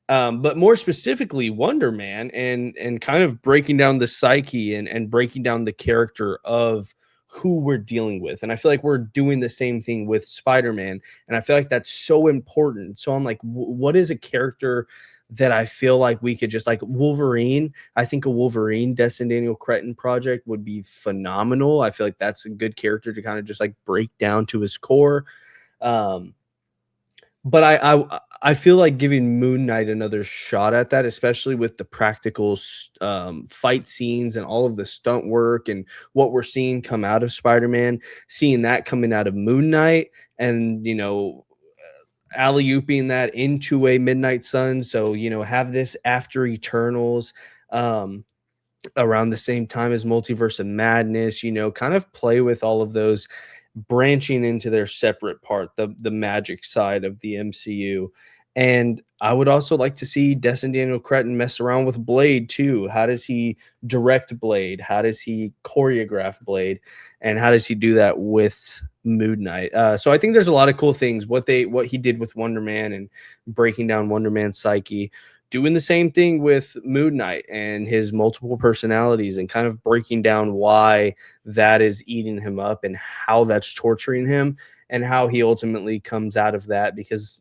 But more specifically, Wonder Man and kind of breaking down the psyche and breaking down the character of who we're dealing with. And I feel like we're doing the same thing with Spider-Man. And I feel like that's so important. So I'm like, what is a character that I feel like we could just like Wolverine? I think a Wolverine Destin Daniel Cretton project would be phenomenal. I feel like that's a good character to kind of just like break down to his core. but I feel like giving Moon Knight another shot at that, especially with the practical fight scenes and all of the stunt work and what we're seeing come out of Spider-Man, seeing that coming out of Moon Knight, and alley-ooping that into a Midnight Sun. So have this after Eternals. Around the same time as Multiverse of Madness, kind of play with all of those, branching into their separate part, the magic side of the MCU. And I would also like to see Destin Daniel Cretton mess around with Blade too. How does he direct Blade? How does he choreograph Blade? And how does he do that with Moon Knight? So I think there's a lot of cool things. What he did with Wonder Man and breaking down Wonder Man's psyche, doing the same thing with Moon Knight and his multiple personalities, and kind of breaking down why that is eating him up and how that's torturing him, and how he ultimately comes out of that, because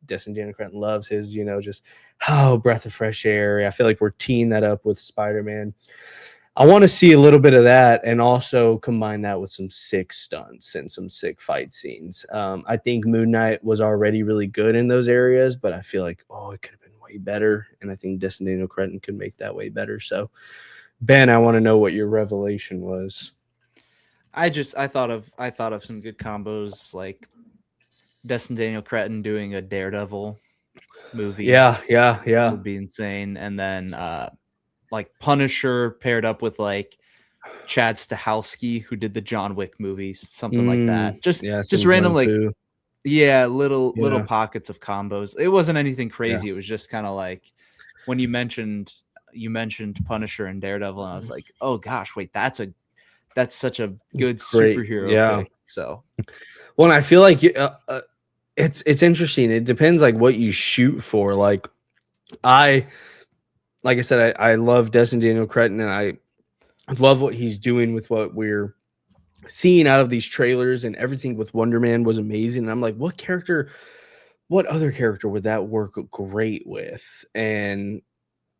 Destin Daniel Cretton loves his, just breath of fresh air. I feel like we're teeing that up with Spider-Man. I want to see a little bit of that, and also combine that with some sick stunts and some sick fight scenes. I think Moon Knight was already really good in those areas, but I feel like, it could have been way better. And I think Destin Daniel Cretton could make that way better. So, Ben, I want to know what your revelation was. I thought of some good combos, like Destin Daniel Cretton doing a Daredevil movie. Yeah. Would be insane. And then like Punisher paired up with like Chad Stahelski, who did the John Wick movies, something like that. Just random little pockets of combos. It wasn't anything crazy. It was just kind of like when you mentioned Punisher and Daredevil, and I was like, oh gosh, wait, that's such a good superhero pick. So, well, I feel like it's interesting. It depends like what you shoot for. Like I said, I love Destin Daniel Cretton, and I love what he's doing with what we're seeing out of these trailers, and everything with Wonder Man was amazing. And I'm like, what other character would that work great with? And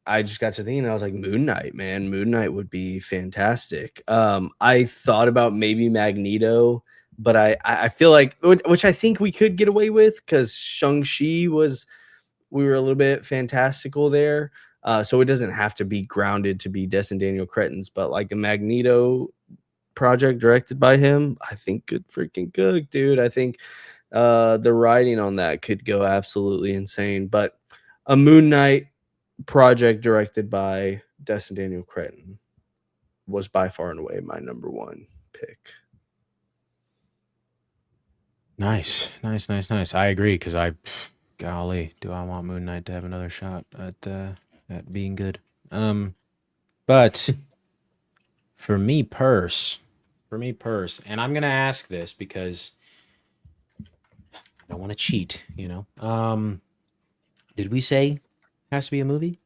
I just got to thinking, I was like, Moon Knight, man. Moon Knight would be fantastic. I thought about maybe Magneto, but I feel like, which I think we could get away with, because Shang-Chi we were a little bit fantastical there. So it doesn't have to be grounded to be Destin Daniel Cretton's, but like a Magneto project directed by him, I think could freaking good, dude. I think the writing on that could go absolutely insane. But a Moon Knight project directed by Destin Daniel Cretton was by far and away my number one pick. Nice. I agree, because golly, do I want Moon Knight to have another shot at being good. But for me, and I'm gonna ask this because I don't want to cheat, did we say it has to be a movie?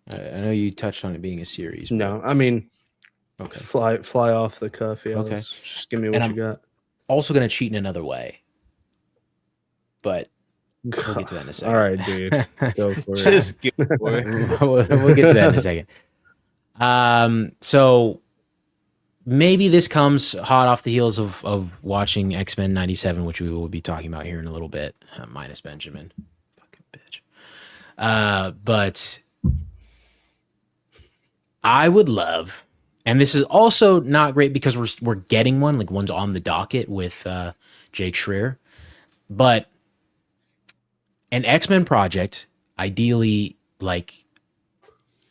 I know you touched on it being a series. No, I mean, okay, fly off the cuff. Yeah, okay, just give me what you got. Also gonna cheat in another way, but we'll get to that in a second. All right, dude, go for it. Just go for it. We'll get to that in a second. So maybe this comes hot off the heels of watching X-Men 97, which we will be talking about here in a little bit, minus Benjamin. Fucking bitch. But I would love, and this is also not great because we're getting one, like one's on the docket with Jake Schreier, but an X-Men project, ideally like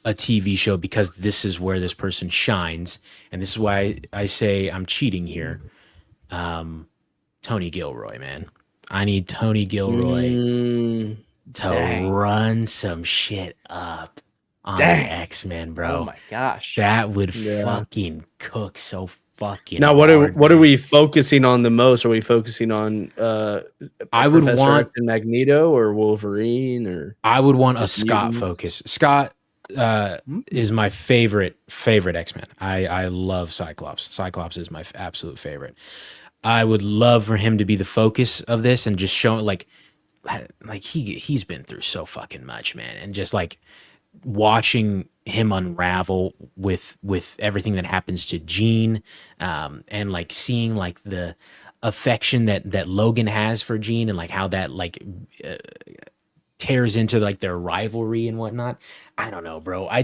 a TV show, because this is where this person shines, and this is why I say I'm cheating here. Tony Gilroy, man. I need Tony Gilroy to run some shit up on the X-Men, bro. Oh my gosh. That would fucking cook so fucking now hard, what are we focusing on the most? Are we focusing on I would Professor want X and Magneto or Wolverine, or I would want a Scott focus. Scott is my favorite X-Men. I love Cyclops. Cyclops is my absolute favorite. I would love for him to be the focus of this and just show like he's been through so fucking much, man, and just like watching him unravel with everything that happens to Jean, and like seeing like the affection that Logan has for Jean, and like how that like tears into like their rivalry and whatnot. I don't know, bro. I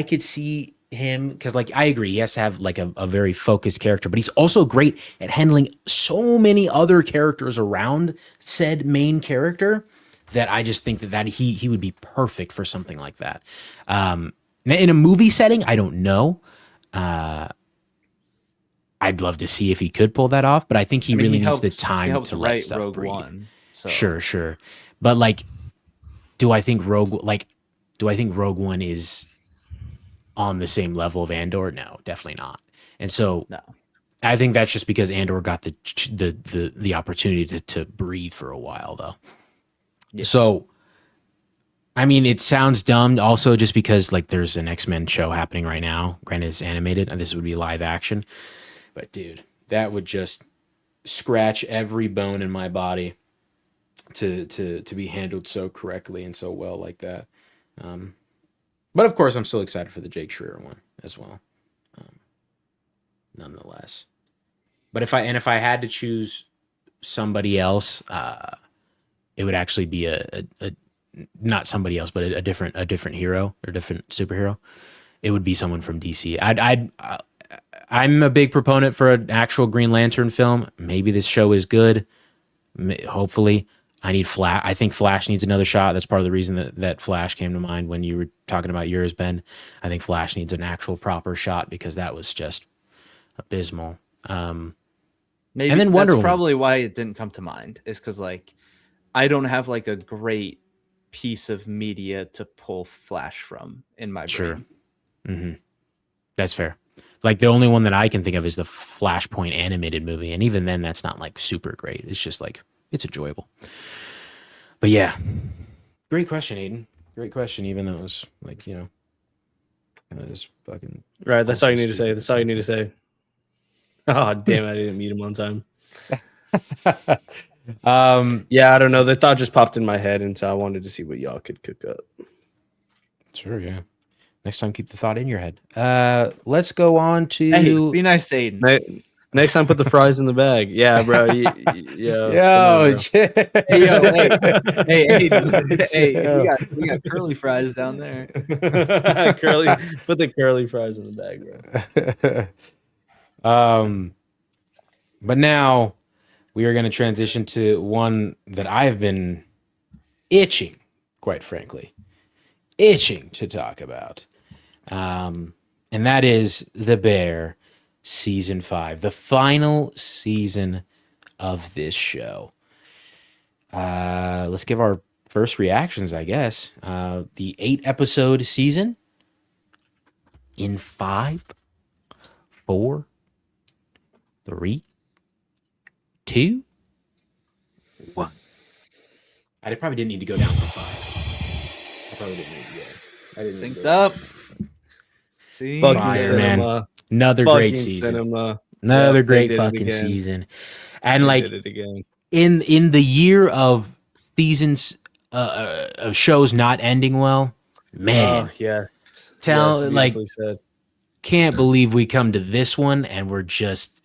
could see him, because like I agree, he has to have like a very focused character, but he's also great at handling so many other characters around said main character that I just think that he would be perfect for something like that. In a movie setting, I don't know. I'd love to see if he could pull that off, but I think he really needs the time to let stuff Rogue breathe. One, so. Sure. But like, do I think Rogue One is on the same level of Andor? No, definitely not. And so no. I think that's just because Andor got the opportunity to breathe for a while, though. Yeah. So, I mean, it sounds dumb also just because like there's an X-Men show happening right now. Granted, it's animated, and this would be live action. But dude, that would just scratch every bone in my body to be handled so correctly and so well like that. But of course, I'm still excited for the Jake Schreier one as well. Nonetheless, but if I had to choose somebody else, it would actually be a not somebody else, but a different hero or different superhero. It would be someone from DC. I'm a big proponent for an actual Green Lantern film. Maybe this show is good. Hopefully. I need Flash. I think Flash needs another shot. That's part of the reason that Flash came to mind when you were talking about yours, Ben. I think Flash needs an actual proper shot because that was just abysmal. Maybe and then Wonder Woman. Probably why it didn't come to mind is because like I don't have like a great piece of media to pull Flash from in my brain. Sure. Mm-hmm. That's fair. Like the only one that I can think of is the Flashpoint animated movie, and even then, that's not like super great. It's just like it's enjoyable. But yeah, great question, Aiden. Great question, even though it was like just fucking right. That's all you need to say. That's all you need to say. Oh damn! I didn't meet him on time. Yeah, I don't know. The thought just popped in my head, and so I wanted to see what y'all could cook up. Sure, yeah. Next time, keep the thought in your head. Let's go on to. Hey, be nice to Aiden. Next time, put the fries in the bag. Yeah, bro. Yo, hey, we got curly fries down there. Put the curly fries in the bag, bro. But now we are going to transition to one that I've been itching, quite frankly, to talk about. And that is The Bear Season 5, the final season of this show. Let's give our first reactions, I guess. The 8-episode season in 5, 4, 3, 2, 1. I probably didn't need to go down from 5. I probably didn't need to go. I didn't synced up. See, Fire, man. Another great season. Cinema. Another great fucking season. And they did it again. In the year of seasons of shows not ending well, man. Oh, yes. Said. Can't believe we come to this one and we're just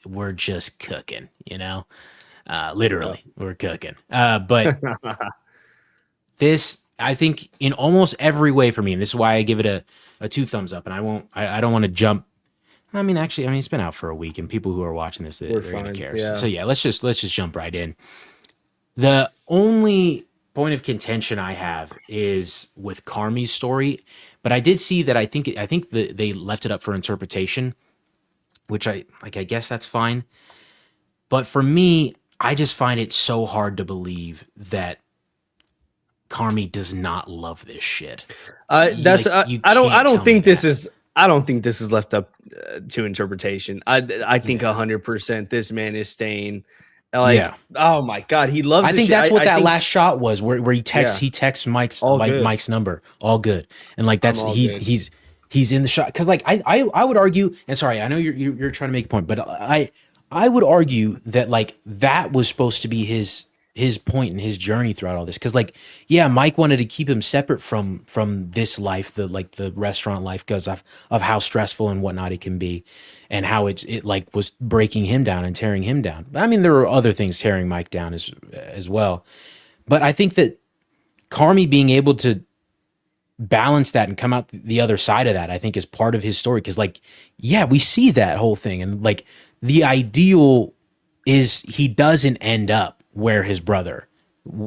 cooking, literally we're cooking. But this, I think, in almost every way for me, and this is why I give it a 2 thumbs up, and I don't want to jump. I mean, it's been out for a week, and people who are watching this, they're going to care. Yeah. So yeah, let's just jump right in. The only point of contention I have is with Carmi's story, but I did see that I think they left it up for interpretation, which I guess that's fine. But for me, I just find it so hard to believe that Carmi does not love this shit. I don't think this is left up to interpretation. I think 100% this man is staying. Oh my god, he loves. I think that's what that last shot was, where he texts Mike's number. All good, and like that's he's in the shot because like I would argue, and sorry, I know you're trying to make a point, but I would argue that like that was supposed to be his his point and his journey throughout all this. Cause like, yeah, Mike wanted to keep him separate from this life, the restaurant life, because of how stressful and whatnot it can be, and how it like was breaking him down and tearing him down. I mean, there were other things tearing Mike down as well. But I think that Carmy being able to balance that and come out the other side of that, I think is part of his story. Cause like, yeah, we see that whole thing. And like the ideal is he doesn't end up where his brother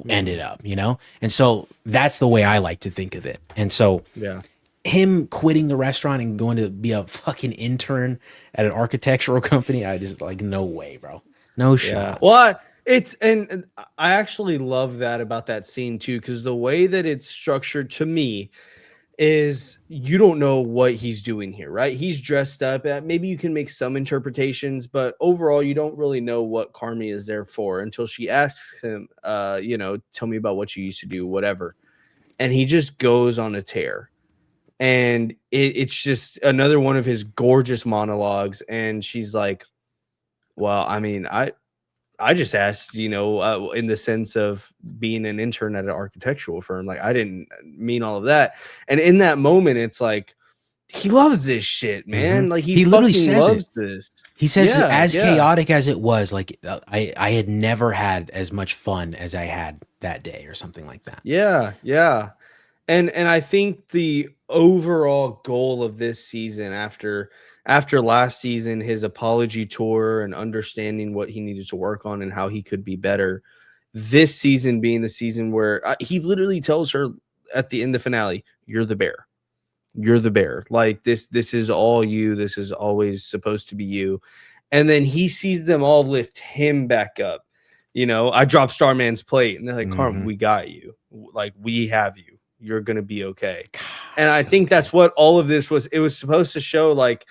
ended up, you know? And so that's the way I like to think of it. And so him quitting the restaurant and going to be a fucking intern at an architectural company, I just like, no way, bro. No shot. Well, and I actually love that about that scene too, because the way that it's structured to me is you don't know what he's doing here, right? He's dressed up. Maybe you can make some interpretations, but overall, you don't really know what Carmy is there for until she asks him, tell me about what you used to do, whatever. And he just goes on a tear. And it's just another one of his gorgeous monologues. And she's like, well, I mean, I just asked, in the sense of being an intern at an architectural firm. Like, I didn't mean all of that. And in that moment, it's like, he loves this shit, man. Mm-hmm. Like, he literally loves this. He says, chaotic as it was, like, I had never had as much fun as I had that day or something like that. Yeah, yeah. And I think the overall goal of this season after last season, his apology tour and understanding what he needed to work on and how he could be better, this season being the season where he literally tells her at the end of the finale, you're the bear. You're the bear. Like this is all you. This is always supposed to be you. And then he sees them all lift him back up. I dropped Starman's plate and they're like, Carm, we got you. Like, we have you. You're going to be okay. And I think that's what all of this was. It was supposed to show, like,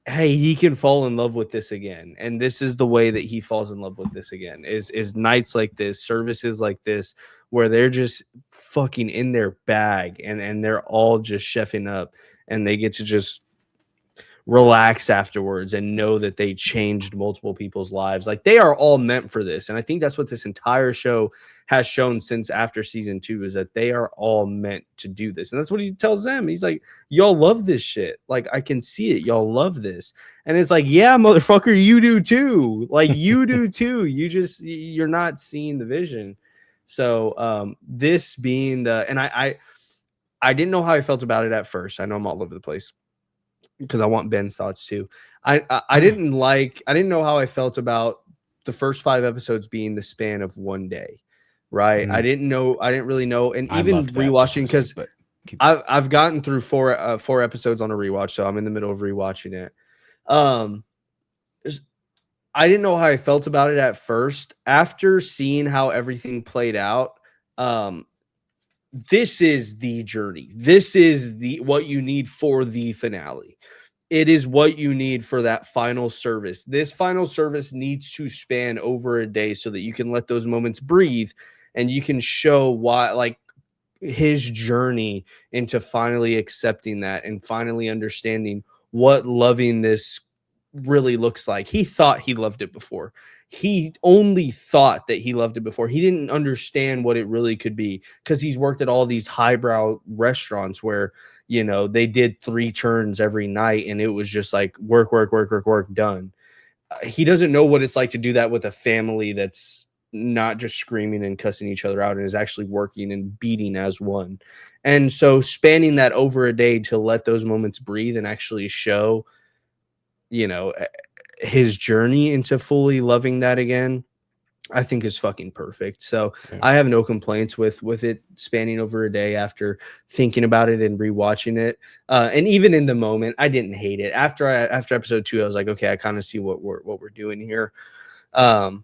hey, he can fall in love with this again. And this is the way that he falls in love with this again, is nights like this, services like this, where they're just fucking in their bag and they're all just chefing up and they get to just relax afterwards and know that they changed multiple people's lives. Like, they are all meant for this. And I think that's what this entire show has shown since after season 2, is that they are all meant to do this. And that's what he tells them. He's like, y'all love this shit. Like, I can see it. Y'all love this. And it's like, yeah, motherfucker, you do too. Like, you do too. You're not seeing the vision. So this being and I didn't know how I felt about it at first. I know I'm all over the place, because I want Ben's thoughts too. I didn't know how I felt about the first 5 episodes being the span of one day, right? I didn't really know. And even rewatching, because I've gotten through 4 episodes on a rewatch, so I'm in the middle of rewatching it. I didn't know how I felt about it at first. After seeing how everything played out, this is the journey. This is what you need for the finale. It is what you need for that final service. This final service needs to span over a day so that you can let those moments breathe and you can show why, like, his journey into finally accepting that and finally understanding what loving this really looks like. He thought he loved it before. He only thought that he loved it before. He didn't understand what it really could be, because he's worked at all these highbrow restaurants where, they did 3 turns every night and it was just like work, done. He doesn't know what it's like to do that with a family that's not just screaming and cussing each other out and is actually working and beating as one. And so spanning that over a day to let those moments breathe and actually show, his journey into fully loving that again, I think is fucking perfect. So I have no complaints with it spanning over a day after thinking about it and rewatching it. And even in the moment, I didn't hate it. After episode 2, I was like, okay, I kind of see what we're doing here. And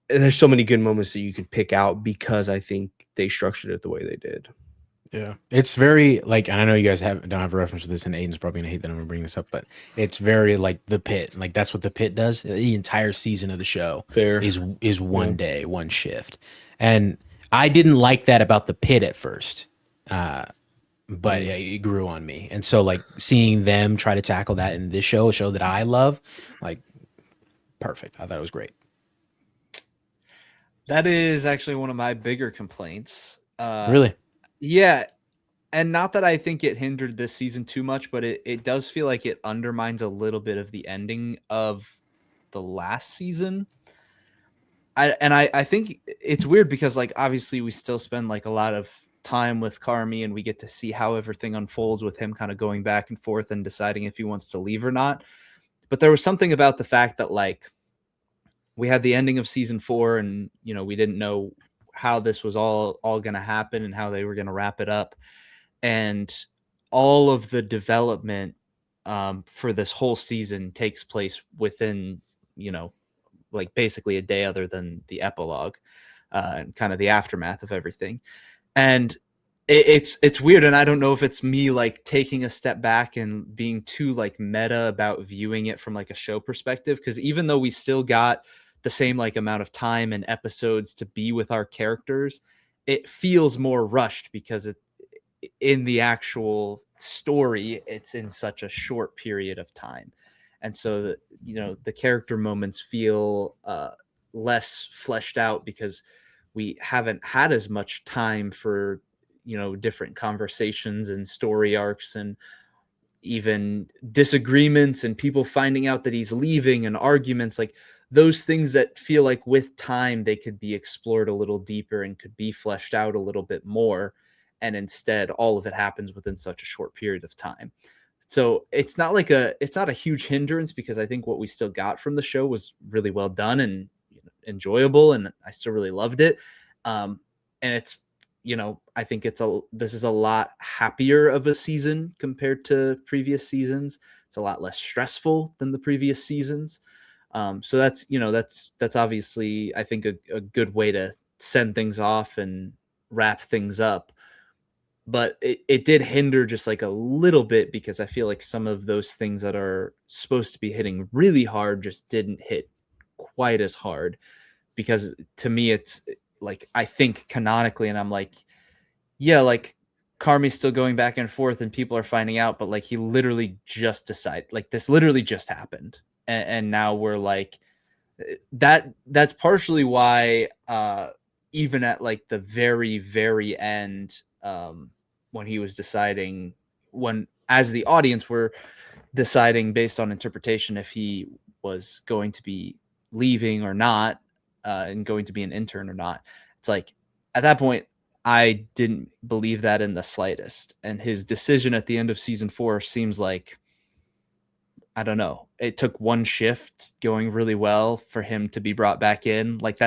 there's so many good moments that you could pick out because I think they structured it the way they did. Yeah, it's very like, and I know you guys don't have a reference to this, and Aiden's probably gonna hate that I'm gonna bring this up, but it's very like The Pit. Like, that's what The Pit does. The entire season of the show is one day, one shift, and I didn't like that about The Pit at first, but it grew on me. And so, like, seeing them try to tackle that in this show, a show that I love, like, perfect. I thought it was great. That is actually one of my bigger complaints. Really? Yeah. And not that I think it hindered this season too much, but it does feel like it undermines a little bit of the ending of the last season. I think it's weird because, like, obviously we still spend like a lot of time with Carmi and we get to see how everything unfolds with him kind of going back and forth and deciding if he wants to leave or not. But there was something about the fact that, like, we had the ending of season 4 and, you know, we didn't know how this was all going to happen and how they were going to wrap it up. And all of the development for this whole season takes place within, you know, like basically a day other than the epilogue and kind of the aftermath of everything. And it's weird. And I don't know if it's me like taking a step back and being too like meta about viewing it from like a show perspective. Because even though we still got the same like amount of time and episodes to be with our characters, it feels more rushed because it in the actual story, it's in such a short period of time. And so that, you know, the character moments feel less fleshed out because we haven't had as much time for, you know, different conversations and story arcs and even disagreements and people finding out that he's leaving and arguments, like those things that feel like with time they could be explored a little deeper and could be fleshed out a little bit more. And instead all of it happens within such a short period of time. So it's not a huge hindrance because I think what we still got from the show was really well done and, you know, enjoyable, and I still really loved it. And it's, you know, I think this is a lot happier of a season compared to previous seasons. It's a lot less stressful than the previous seasons. So that's, you know, that's obviously, I think, a good way to send things off and wrap things up. But it did hinder just like a little bit because I feel like some of those things that are supposed to be hitting really hard just didn't hit quite as hard. Because to me, it's like, I think canonically, and I'm like, yeah, like Carmi's still going back and forth and people are finding out, but like he literally just decided, like this literally just happened. And now we're like, that's partially why even at like the very, very end, when he was deciding, when as the audience were deciding based on interpretation if he was going to be leaving or not, and going to be an intern or not, it's like at that point I didn't believe that in the slightest. And his decision at the end of season 4 seems like, I don't know, it took one shift going really well for him to be brought back in. Like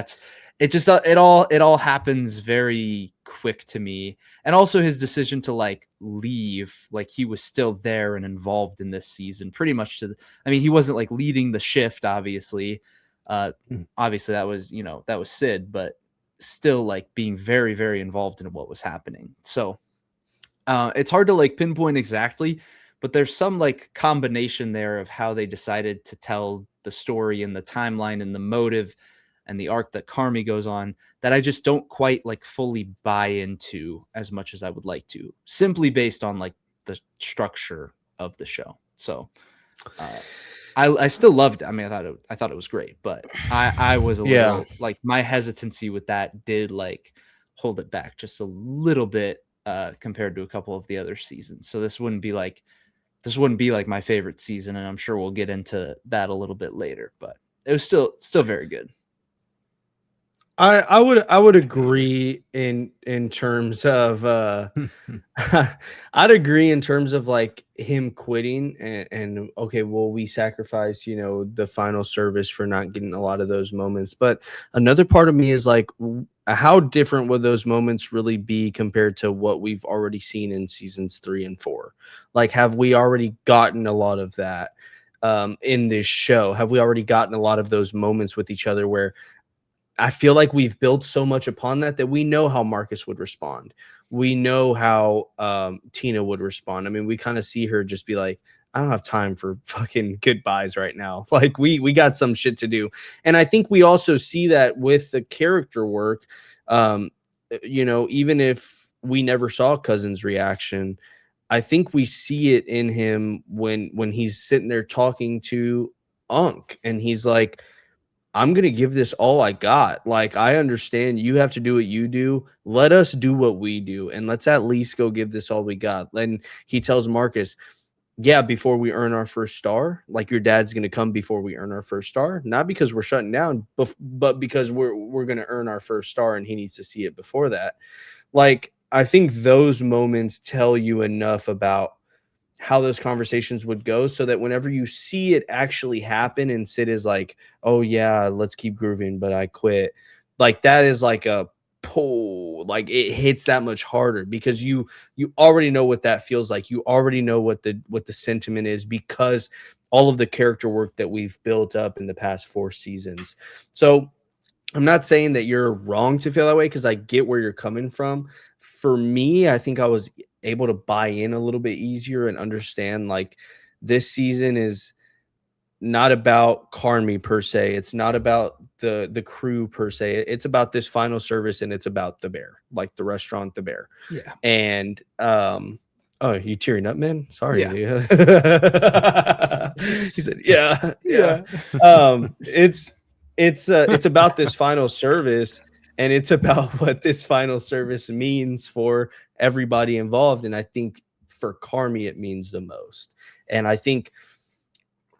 it all happens very quick to me. And also his decision to like leave, like he was still there and involved in this season pretty much I mean, he wasn't like leading the shift, obviously. Obviously that was, you know, that was Sid, but still like being very, very involved in what was happening. So it's hard to like pinpoint exactly, but there's some like combination there of how they decided to tell the story and the timeline and the motive and the arc that Carmi goes on that I just don't quite like fully buy into as much as I would like to, simply based on like the structure of the show. So I still loved it. I mean, I thought it was great, but I was a little like, my hesitancy with that did like hold it back just a little bit compared to a couple of the other seasons. So this wouldn't be like my favorite season, and I'm sure we'll get into that a little bit later, but it was still very good. I would agree in terms of I'd agree in terms of like him quitting and okay, well, we sacrifice, you know, the final service for not getting a lot of those moments. But another part of me is like, how different would those moments really be compared to what we've already seen in seasons 3 and 4? Like, have we already gotten a lot of that in this show? Have we already gotten a lot of those moments with each other where I feel like we've built so much upon that we know how Marcus would respond. We know how Tina would respond. I mean, we kind of see her just be like, I don't have time for fucking goodbyes right now. Like we got some shit to do. And I think we also see that with the character work. You know, even if we never saw Cousin's reaction, I think we see it in him when he's sitting there talking to Unc and he's like, I'm going to give this all I got. Like, I understand you have to do what you do. Let us do what we do. And let's at least go give this all we got. And he tells Marcus, yeah, before we earn our first star, like your dad's going to come before we earn our first star, not because we're shutting down, but because we're going to earn our first star and he needs to see it before that. Like, I think those moments tell you enough about how those conversations would go so that whenever you see it actually happen and Sid is like, oh yeah, let's keep grooving, but I quit. Like that is like a pull, like it hits that much harder because you already know what that feels like. You already know what the sentiment is because all of the character work that we've built up in the past 4 seasons. So I'm not saying that you're wrong to feel that way because I get where you're coming from. For me, I think I was able to buy in a little bit easier and understand like this season is not about Carmi per se. It's not about the crew per se. It's about this final service and it's about the bear, like the restaurant, the bear. Yeah. And oh, you tearing up, man? Sorry. Yeah. Dude. He said, yeah. It's about this final service and it's about what this final service means for everybody involved. And I think for Carmi, it means the most. And I think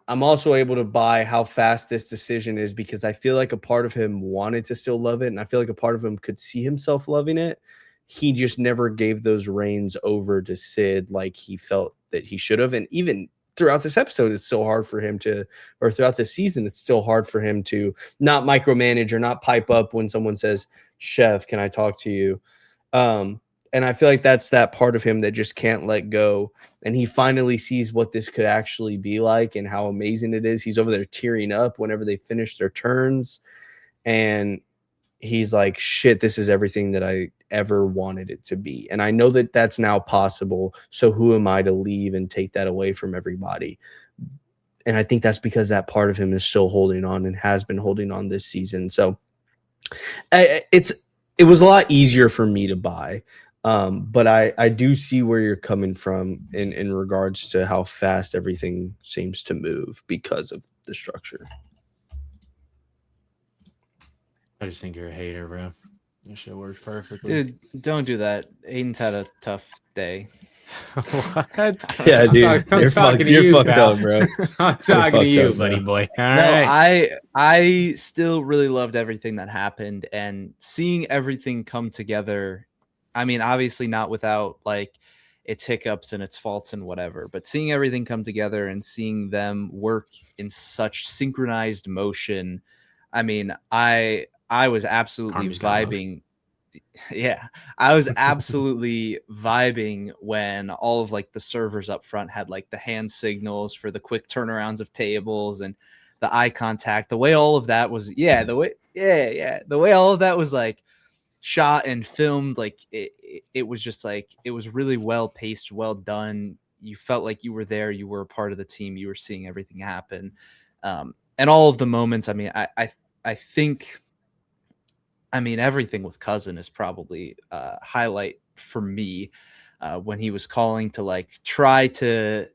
I'm also able to buy how fast this decision is because I feel like a part of him wanted to still love it. And I feel like a part of him could see himself loving it. He just never gave those reins over to Sid like he felt that he should have. And even throughout this episode, it's so hard for him to, or throughout the season, it's still hard for him to not micromanage or not pipe up when someone says, Chef, can I talk to you? And I feel like that's that part of him that just can't let go. And he finally sees what this could actually be like and how amazing it is. He's over there tearing up whenever they finish their turns. And he's like, shit, this is everything that I ever wanted it to be. And I know that that's now possible. So who am I to leave and take that away from everybody? And I think that's because that part of him is still holding on and has been holding on this season. So it was a lot easier for me to buy. But I do see where you're coming from in regards to how fast everything seems to move because of the structure. I just think you're a hater, bro. Your shit works perfectly. Dude, don't do that. Aiden's had a tough day. What? Yeah, dude. I'm talking to you, fucked pal. up, bro. I'm talking to you, up, buddy bro. boy. All No, right. I still really loved everything that happened and seeing everything come together. I mean, obviously not without like its hiccups and its faults and whatever, but seeing everything come together and seeing them work in such synchronized motion. I mean, I was absolutely vibing. Yeah, I was absolutely vibing when all of like the servers up front had like the hand signals for the quick turnarounds of tables and the eye contact. The way all of that was, the way all of that was like shot and filmed, like it was just like it was really well paced, well done. You felt like you were there, you were a part of the team, you were seeing everything happen, and all of the moments. I mean, I think. I mean, everything with Cousin is probably a highlight for me when he was calling to like try to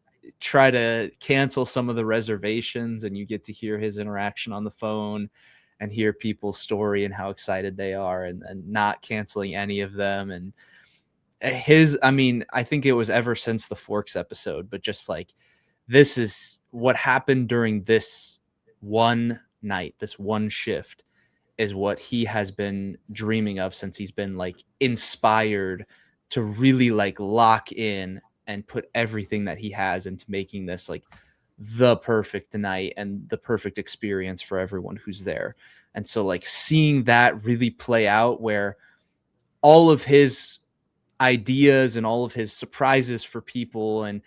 cancel some of the reservations, and you get to hear his interaction on the phone and hear people's story and how excited they are and not canceling any of them. And I mean, I think it was ever since the Forks episode, but just like this is what happened during this one night, this one shift is what he has been dreaming of since he's been like inspired to really like lock in and put everything that he has into making this like the perfect night and the perfect experience for everyone who's there. And so like seeing that really play out where all of his ideas and all of his surprises for people and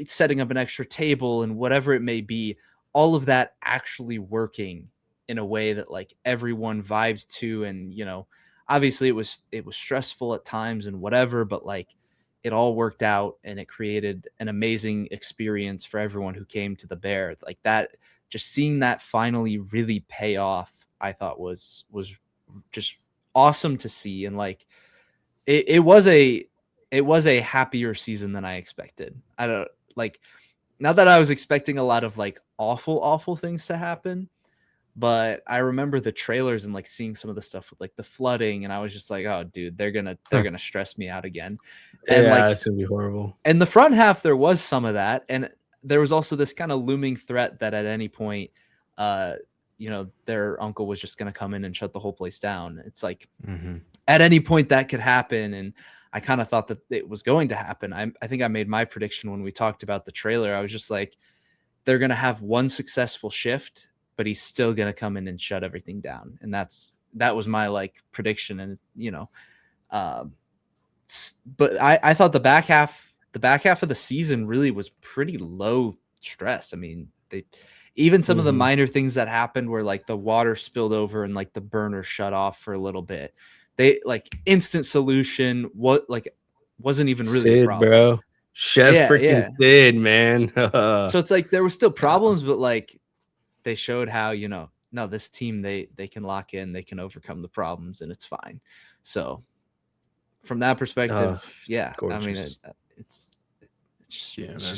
setting up an extra table and whatever it may be, all of that actually working in a way that like everyone vibes to. And you know, obviously it was stressful at times and whatever, but like it all worked out and it created an amazing experience for everyone who came to the bear. Like that, just seeing that finally really pay off, I thought was just awesome to see. And like it was a happier season than I expected. I don't like, not that I was expecting a lot of like awful things to happen, But I remember the trailers and like seeing some of the stuff with like the flooding, and I was just like, oh dude, they're gonna stress me out again. And Yeah, like it's gonna be horrible. in the front half there was some of that, and there was also this kind of looming threat that at any point their uncle was just gonna come in and shut the whole place down. It's like at any point that could happen, and I kind of thought that it was going to happen. I think I made my prediction when we talked about the trailer. I was just like, they're gonna have one successful shift, but he's still going to come in and shut everything down. And that was my like prediction. And, but I thought the back half of the season really was pretty low stress. I mean, even some of the minor things that happened where like the water spilled over and like the burner shut off for a little bit, they like instant solution. Wasn't even really Sid, a problem, bro. Chef freaking Sid, man. So it's like there were still problems, but like, they showed how, no, this team, they can lock in, they can overcome the problems, and it's fine. So from that perspective, gorgeous. I mean, it's just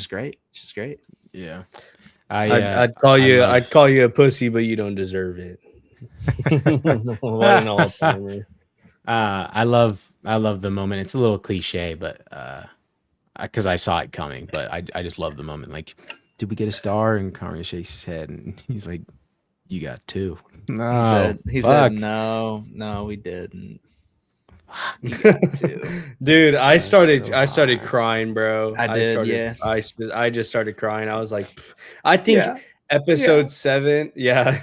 great. It's just great. Yeah. I'd call you a pussy, but you don't deserve it. What an all-timer. I love the moment. It's a little cliche, but because I saw it coming, but I just love the moment. Like, did we get a star? And Conrad shakes his head and he's like, you got 2. No, he said no, we didn't. You got 2. Dude, I started crying, bro. I just started crying. I was like, I think episode 7. Yeah,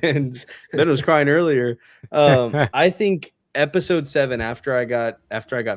Ben was crying earlier. I think episode 7 after I got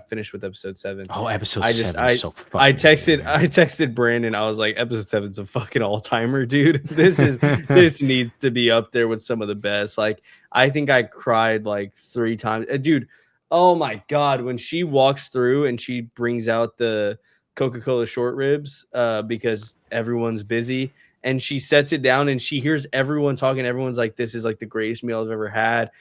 finished with episode 7. Oh, episode 7 is so fucking I texted Brandon. I was like, episode 7's a fucking all-timer, dude. This needs to be up there with some of the best. Like, I think I cried like 3 times. Dude, oh my god, when she walks through and she brings out the Coca-Cola short ribs because everyone's busy, and she sets it down and she hears everyone talking. Everyone's like, this is like the greatest meal I've ever had.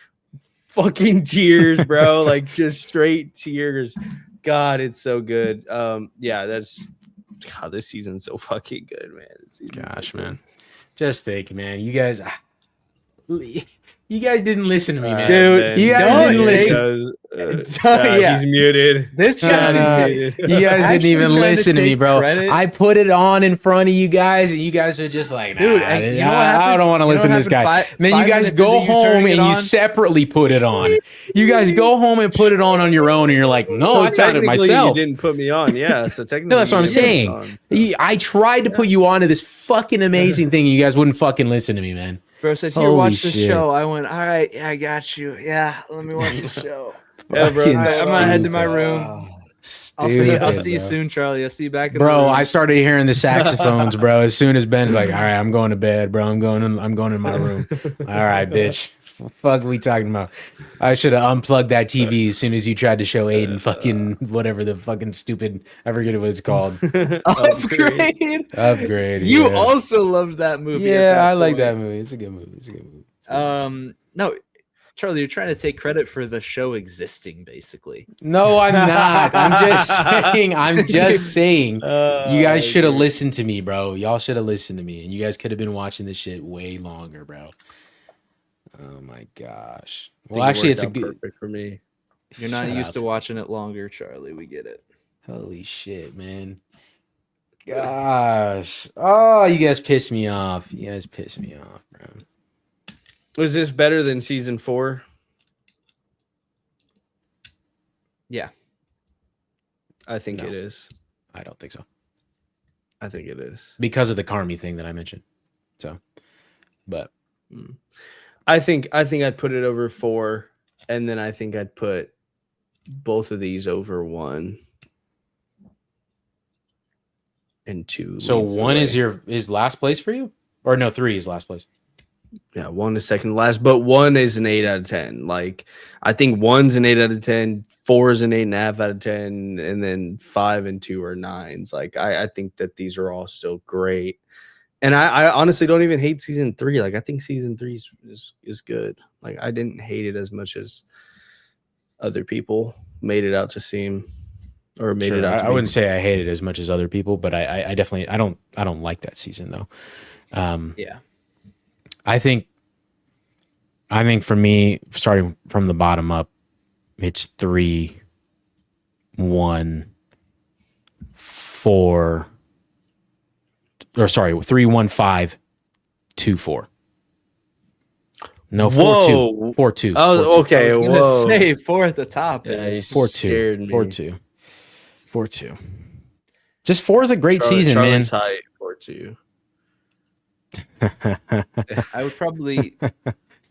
Fucking tears, bro. Like, just straight tears. God, it's so good. This season's so fucking good, man. Gosh, man. Just think, man. You guys didn't listen to me, man. Dude, you guys didn't listen. He's muted. This guy, you guys didn't even listen to me, bro. Credit. I put it on in front of you guys, and you guys are just like, nah, dude. I don't want to listen to this guy. Then you guys go home and you separately put it on. You guys go home and put it on your own, and you're like, no, I found it myself. You didn't put me on, yeah. So technically, no, that's what I'm saying. I tried to put you onto this fucking amazing thing, and you guys wouldn't fucking listen to me, man. Bro said, here, watch this show. I went, all right, yeah, I got you. Yeah, let me watch the show. Yeah, bro. I'm gonna head to my room. I'll see you soon, Charlie. I'll see you back in the room. I started hearing the saxophones, bro. As soon as Ben's like, all right, I'm going to bed, bro. I'm going in my room. All right, bitch. What the fuck are we talking about? I should have unplugged that TV as soon as you tried to show Aiden fucking whatever the fucking stupid, I forget what it's called. Upgrade. You also loved that movie. Yeah, I like that movie. It's a good movie. No, Charlie, you're trying to take credit for the show existing, basically. No, I'm not. I'm just saying. You guys should have listened to me, bro. Y'all should have listened to me, and you guys could have been watching this shit way longer, bro. Oh my gosh. Well, actually, it's a good perfect for me. You're not used to watching it longer, Charlie. We get it. Holy shit, man. Gosh. Oh, you guys piss me off. You guys piss me off, bro. Was this better than season 4? Yeah. I think it is. I don't think so. I think it is. Because of the Carmi thing that I mentioned. So, but I think I'd put it over 4, and then I think I'd put both of these over 1 and 2. So 1 is last place for you? Or no, 3 is last place. Yeah, 1 is second last, but 1 is an 8 out of 10. Like, I think 1's an 8 out of 10, 4 is an 8.5 out of 10, and then 5 and 2 are 9s. Like, I think that these are all still great. And I honestly don't even hate season 3. Like, I think season 3 is good. Like, I didn't hate it as much as other people made it out to seem, or made it out to I wouldn't say I hate it as much as other people, but I definitely I don't like that season though. Yeah. I think I think for me, starting from the bottom up, it's 3, 1, 4, or sorry, 3, 1, 5, 2, 4. No, 4, 2. 4, 2. Oh, okay. I was gonna say 4 at the top. Yeah, Is 4, 2. 4, 2. 4, 2. Just 4 is a great season, Charlie's man. height 4-2. I would probably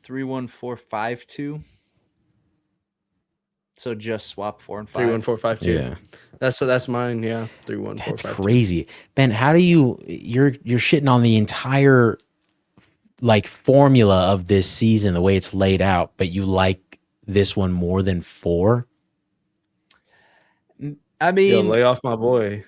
3, 1, 4, 5, 2. So just swap 4 and 5. 3, 1, 4, 5, 2. Yeah. That's mine. Yeah. 3, 1, 4, That's 5, crazy. Ben, how do you're shitting on the entire like formula of this season, the way it's laid out, but you like this one more than 4? I mean, Yo, lay off my boy.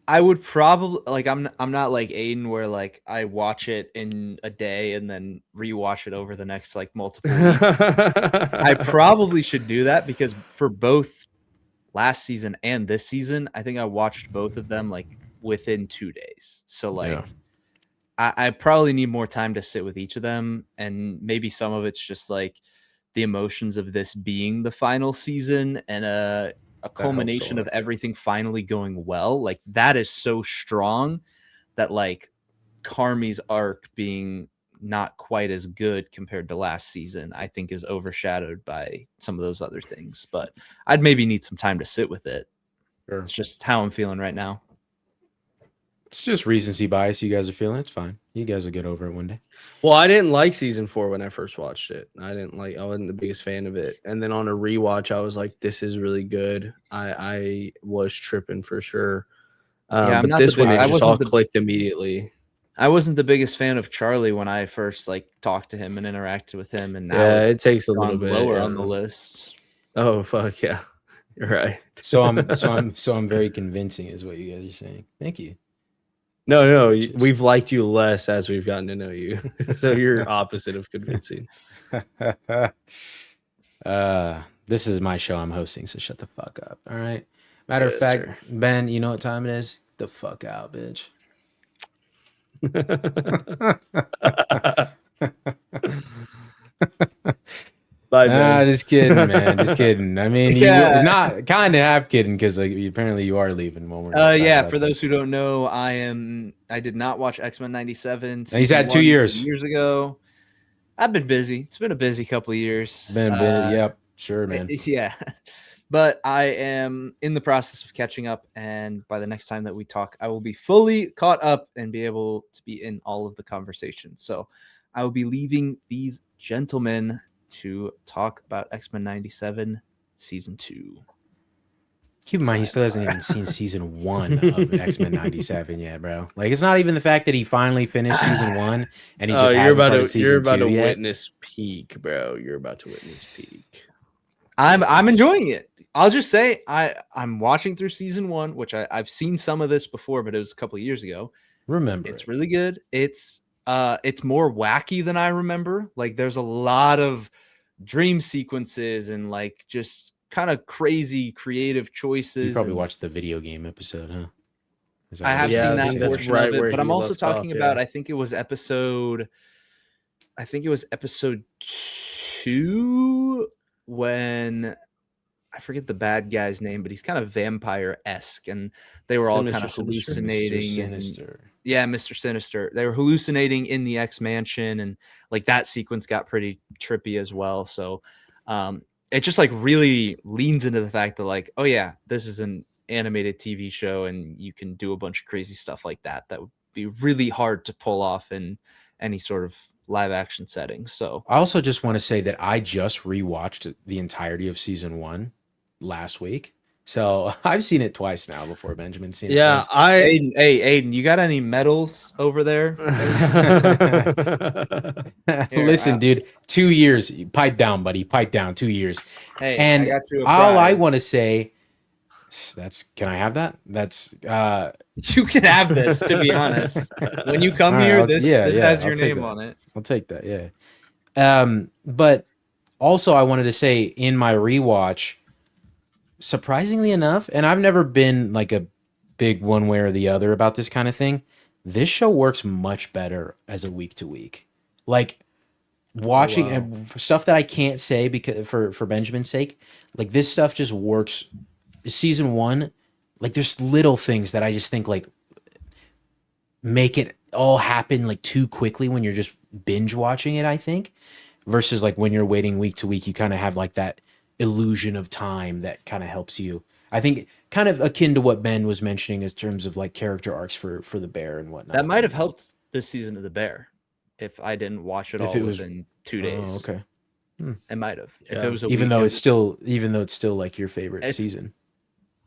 I would probably like I'm not like Aiden where like I watch it in a day and then rewatch it over the next like multiple weeks. I probably should do that because for both last season and this season, I think I watched both of them like within 2 days. So like Yeah. I probably need more time to sit with each of them, and maybe some of it's just like the emotions of this being the final season and a culmination of everything finally going well. Like that is so strong that like Carmi's arc being not quite as good compared to last season, I think is overshadowed by some of those other things. But I'd maybe need some time to sit with it. Sure. It's just how I'm feeling right now. It's just recency bias you guys are feeling. It's fine. You guys will get over it one day. Well, I didn't like season 4 when I first watched it. I wasn't the biggest fan of it. And then on a rewatch, I was like, this is really good. I was tripping for sure. I'm but not this the big- one, it I just wasn't all the- clicked immediately. I wasn't the biggest fan of Charlie when I first like talked to him and interacted with him, and now Yeah, it takes a gone little bit lower yeah. on the list. Oh fuck yeah, you're right. So I'm very convincing, is what you guys are saying. Thank you. No, we've liked you less as we've gotten to know you. So you're opposite of convincing. This is my show I'm hosting, so shut the fuck up. All right. Matter of Yes, fact, sir. Ben, you know what time it is? Get the fuck out, bitch. Bye, man. Just kidding, man. Just kidding. I mean, Yeah. you not kind of half kidding because like apparently you are leaving when we're. Yeah. For those who don't know, I did not watch X-Men '97. He's had 2 years. Years ago. I've been busy. It's been a busy couple of years. Yep, sure, man. Yeah. But I am in the process of catching up, and by the next time that we talk, I will be fully caught up and be able to be in all of the conversations. So I will be leaving these gentlemen to talk about X-Men '97 Season 2. Keep in mind, he still hasn't even seen season 1 of X-Men '97 yet, bro. Like, it's not even the fact that he finally finished season 1 and he just hasn't started season 2 yet. Witness peak, bro. You're about to witness peak. I'm enjoying it. I'll just say I'm watching through season 1, which I've seen some of this before, but it was a couple of years ago. Remember, it's really good. It's more wacky than I remember. Like there's a lot of dream sequences and like just kind of crazy creative choices. You probably watched the video game episode, huh? I have seen that portion of it, but I'm also talking about. Yeah. I think it was episode 2 when I forget the bad guy's name, but he's kind of vampire-esque, and they were all kind of hallucinating. Mr. Sinister. Yeah, Mr. Sinister. They were hallucinating in the X Mansion, and like that sequence got pretty trippy as well. So it just like really leans into the fact that like, oh yeah, this is an animated TV show, and you can do a bunch of crazy stuff like that. That would be really hard to pull off in any sort of live action setting. So I also just want to say that I just rewatched the entirety of season 1 last week. So I've seen it twice now before Benjamin's seen it. Yeah, Aiden, you got any medals over there? Listen, dude, 2 years. Pipe down, buddy. Pipe down. 2 years. Hey, and I got you a all I prize. want to say, can I have that? That's you can have this, to be honest. When you come here, this has your name on it. I'll take that, yeah. But also I wanted to say in my rewatch, surprisingly enough, and I've never been like a big one way or the other about this kind of thing, this show works much better as a week to week. Like watching stuff that I can't say because for Benjamin's sake, like this stuff just works. Season 1, like there's little things that I just think like make it all happen like too quickly when you're just binge watching it, I think, versus like when you're waiting week to week, you kind of have like that illusion of time that kind of helps you. I think kind of akin to what Ben was mentioning in terms of like character arcs for the bear and whatnot. That might have helped this season of the bear if I didn't watch it all within 2 days. Oh, okay. It might have. Yeah. If it was a even though weekend. it's still like your favorite season.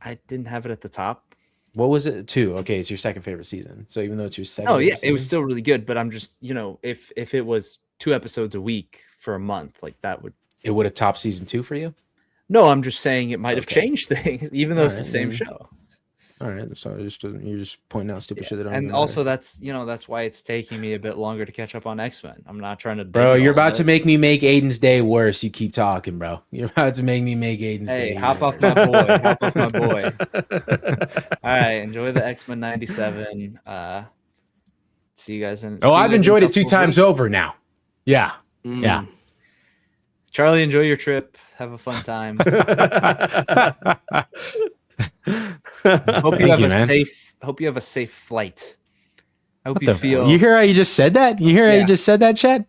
I didn't have it at the top. What was it? 2. Okay, it's your second favorite season. So even though it's your second, Oh yeah, season, it was still really good. But I'm just, if it was 2 episodes a week for a month, like that would have topped season 2 for you. No, I'm just saying it might have changed things, even though it's the same show. All right, so you're just pointing out stupid shit that don't. And also, that's why it's taking me a bit longer to catch up on X-Men. I'm not trying to. Bro, you're about to make me make Aiden's day worse. You keep talking, bro. You're about to make me make Aiden's day. Hey, hop off my boy. Hop off my boy. All right, enjoy the X-Men 97. See you guys in. Oh, I've enjoyed it 2 times over now. Yeah, yeah. Charlie, enjoy your trip. Have a fun time. Hope you have a safe flight. I hope you feel. You hear how you just said that? You hear how you just said that, Chad?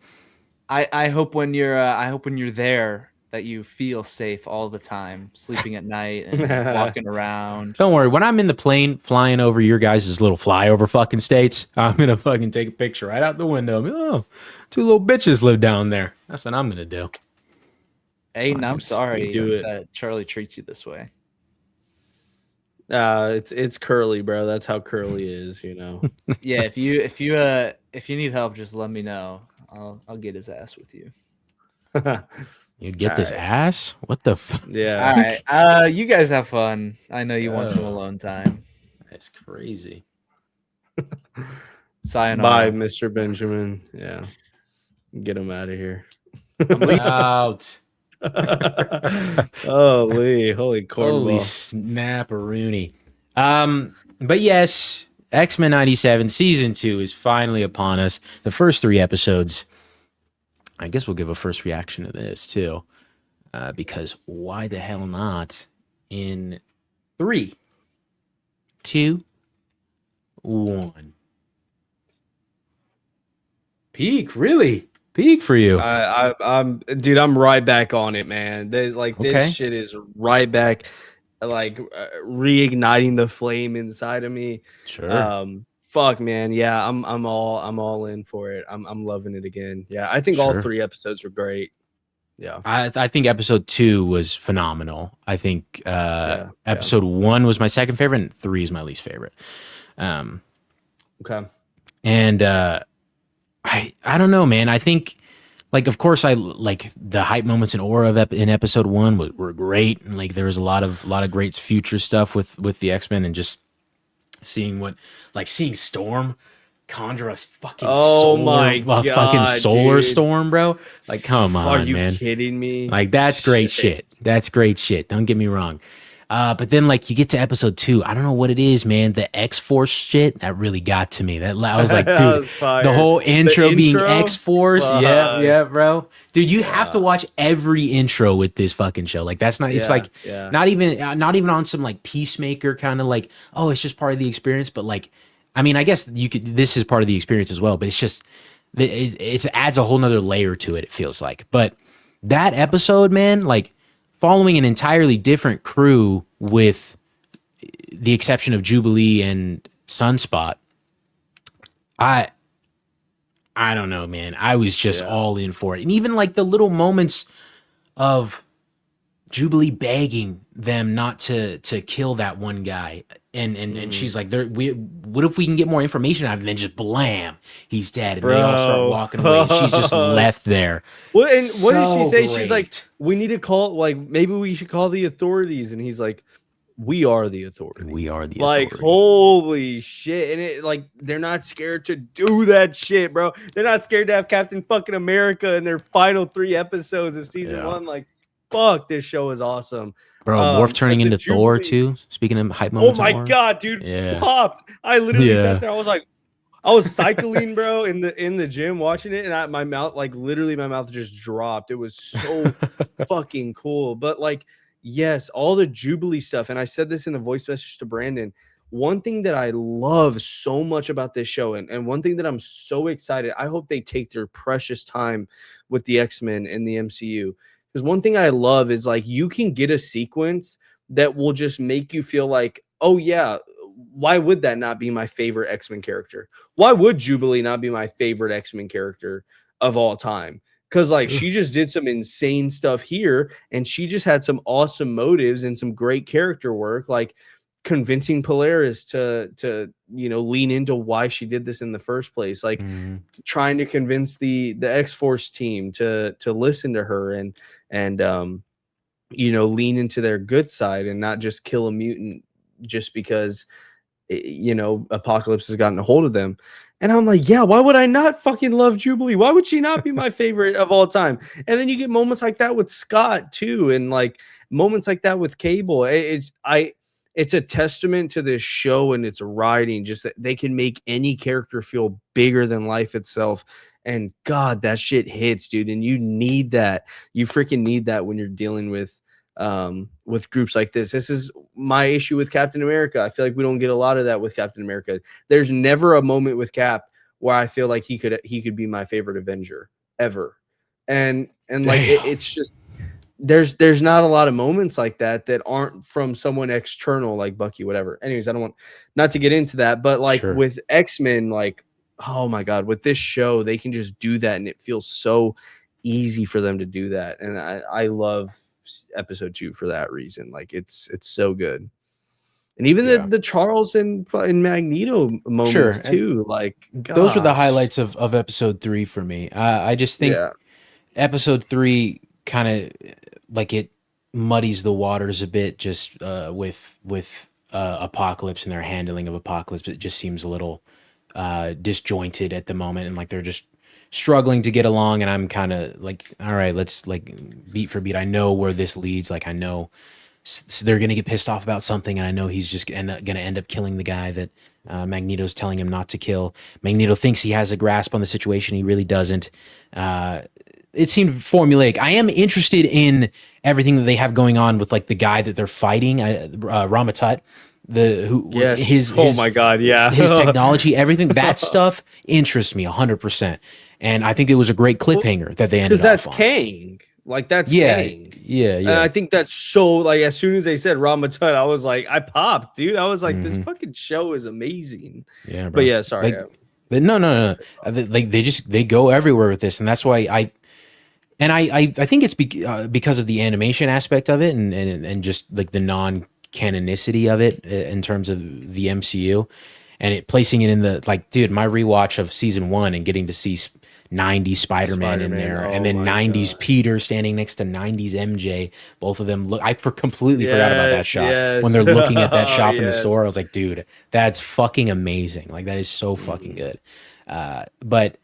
I hope when you're there that you feel safe all the time, sleeping at night and walking around. Don't worry. When I'm in the plane flying over your guys' little flyover fucking states, I'm gonna fucking take a picture right out the window. Oh, 2 little bitches live down there. That's what I'm gonna do. Aiden, I'm sorry that Charlie treats you this way. It's Curly, bro. That's how Curly is, Yeah, if you need help, just let me know. I'll get his ass with you. You'd get this ass? What the fuck? Yeah. All right. You guys have fun. I know you want some alone time. That's crazy. Sayonara. Bye, Mr. Benjamin. Yeah. Get him out of here. Out. Holy cornball. Holy snap-a-rooney. But yes, X-Men 97 season 2 is finally upon us. The first 3 episodes, I guess we'll give a first reaction to this too, because why the hell not? In 3, 2, 1. Peak, really? Peak for you. I'm right back on it, man. This shit is right back, like reigniting the flame inside of me. Sure. Fuck, man. Yeah, I'm all in for it. I'm loving it again. Yeah, I think all 3 episodes were great. Yeah, I think episode 2 was phenomenal. I think episode 1 was my second favorite, and 3 is my least favorite. Okay. And I don't know, man. I think, like, of course, I like the hype moments in aura in episode 1 were great, and like there was a lot of great future stuff with the X-Men, and just seeing Storm conjure us fucking fucking solar dude. Storm, bro. Like, come on, Are you man. kidding me? Like, that's great shit. That's great shit. Don't get me wrong. But then, like, you get to episode 2. I don't know what it is, man. The X-Force shit, that really got to me. I was like, dude, the whole intro being X-Force. Yeah, bro. Dude, you have to watch every intro with this fucking show. Like, that's not, it's like, not even on some, like, Peacemaker kind of like, oh, it's just part of the experience. But, like, I mean, I guess this is part of the experience as well. But it's just, it adds a whole nother layer to it, it feels like. But that episode, man, like, following an entirely different crew with the exception of Jubilee and Sunspot, I don't know, man. I was just all in for it. And even like the little moments of Jubilee begging them not to kill that one guy. And she's like, what if we can get more information out of him? And then just blam, he's dead. And they all start walking away. She's just left there. Well, and what did she say? Great. She's like, we need to call, like, maybe we should call the authorities. And he's like, we are the authority. We are the authority. Like, holy shit. And it, like, they're not scared to do that shit, bro. They're not scared to have Captain fucking America in their final 3 episodes of season 1. Like, fuck, this show is awesome. Bro, Worf turning into Thor too. Speaking of hype moments. Oh my god, dude. Popped. I literally sat there. I was like, I was cycling, bro, in the gym watching it, and my mouth, like literally, my mouth just dropped. It was so fucking cool. But like, yes, all the Jubilee stuff, and I said this in the voice message to Brandon. One thing that I love so much about this show, and one thing that I'm so excited, I hope they take their precious time with the X-Men and the MCU. Because one thing I love is like you can get a sequence that will just make you feel like, oh yeah, why would that not be my favorite X-Men character? Why would Jubilee not be my favorite X-Men character of all time? Because like she just did some insane stuff here, and she just had some awesome motives and some great character work, like convincing Polaris to lean into why she did this in the first place, like trying to convince the X-Force team to listen to her and lean into their good side and not just kill a mutant just because Apocalypse has gotten a hold of them. And I'm like, yeah, why would I not fucking love Jubilee? Why would she not be my favorite of all time? And then you get moments like that with Scott too, and like moments like that with Cable. It's a testament to this show and its writing, just that they can make any character feel bigger than life itself. And God, that shit hits, dude. And you need that. You freaking need that when you're dealing with groups like this. This is my issue with Captain America. I feel like we don't get a lot of that with Captain America. There's never a moment with Cap where I feel like he could be my favorite Avenger ever. And like it's just there's not a lot of moments like that aren't from someone external like Bucky, whatever. Anyways, I don't want not to get into that, but like with X-Men, like, oh my God, with this show, they can just do that. And it feels so easy for them to do that. And I love episode 2 for that reason. Like it's so good. And even the Charles and Magneto moments too. Like those were the highlights of episode 3 for me. I just think episode 3 kind of like it muddies the waters a bit just with Apocalypse and their handling of Apocalypse. It just seems a little disjointed at the moment, and like they're just struggling to get along. And I'm kind of like, all right, let's like beat for beat. I know where this leads. Like I know they're going to get pissed off about something, and I know he's just going to end up killing the guy that Magneto's telling him not to kill. Magneto thinks he has a grasp on the situation. He really doesn't. It seemed formulaic. I am interested in everything that they have going on with like the guy that they're fighting, Rama Tut. His my God, yeah. his technology, everything, that stuff interests me 100%. And I think it was a great cliffhanger that they ended up on. Because that's Kang. Like that's Kang. Yeah. And I think that's so, like, as soon as they said Rama Tut, I was like, I popped, dude. I was like, this fucking show is amazing. Yeah, bro. But yeah, sorry. No. They go everywhere with this, and that's why I think it's because of the animation aspect of it, and just like the non-canonicity of it in terms of the MCU, and it placing it in the, like, dude, my rewatch of season 1 and getting to see 90s Spider-Man in there, and then 90s God. Peter standing next to 90s MJ. Both of them look. I completely forgot about that shot when they're looking at that shop in the store. I was like, dude, that's fucking amazing. Like that is so fucking good. But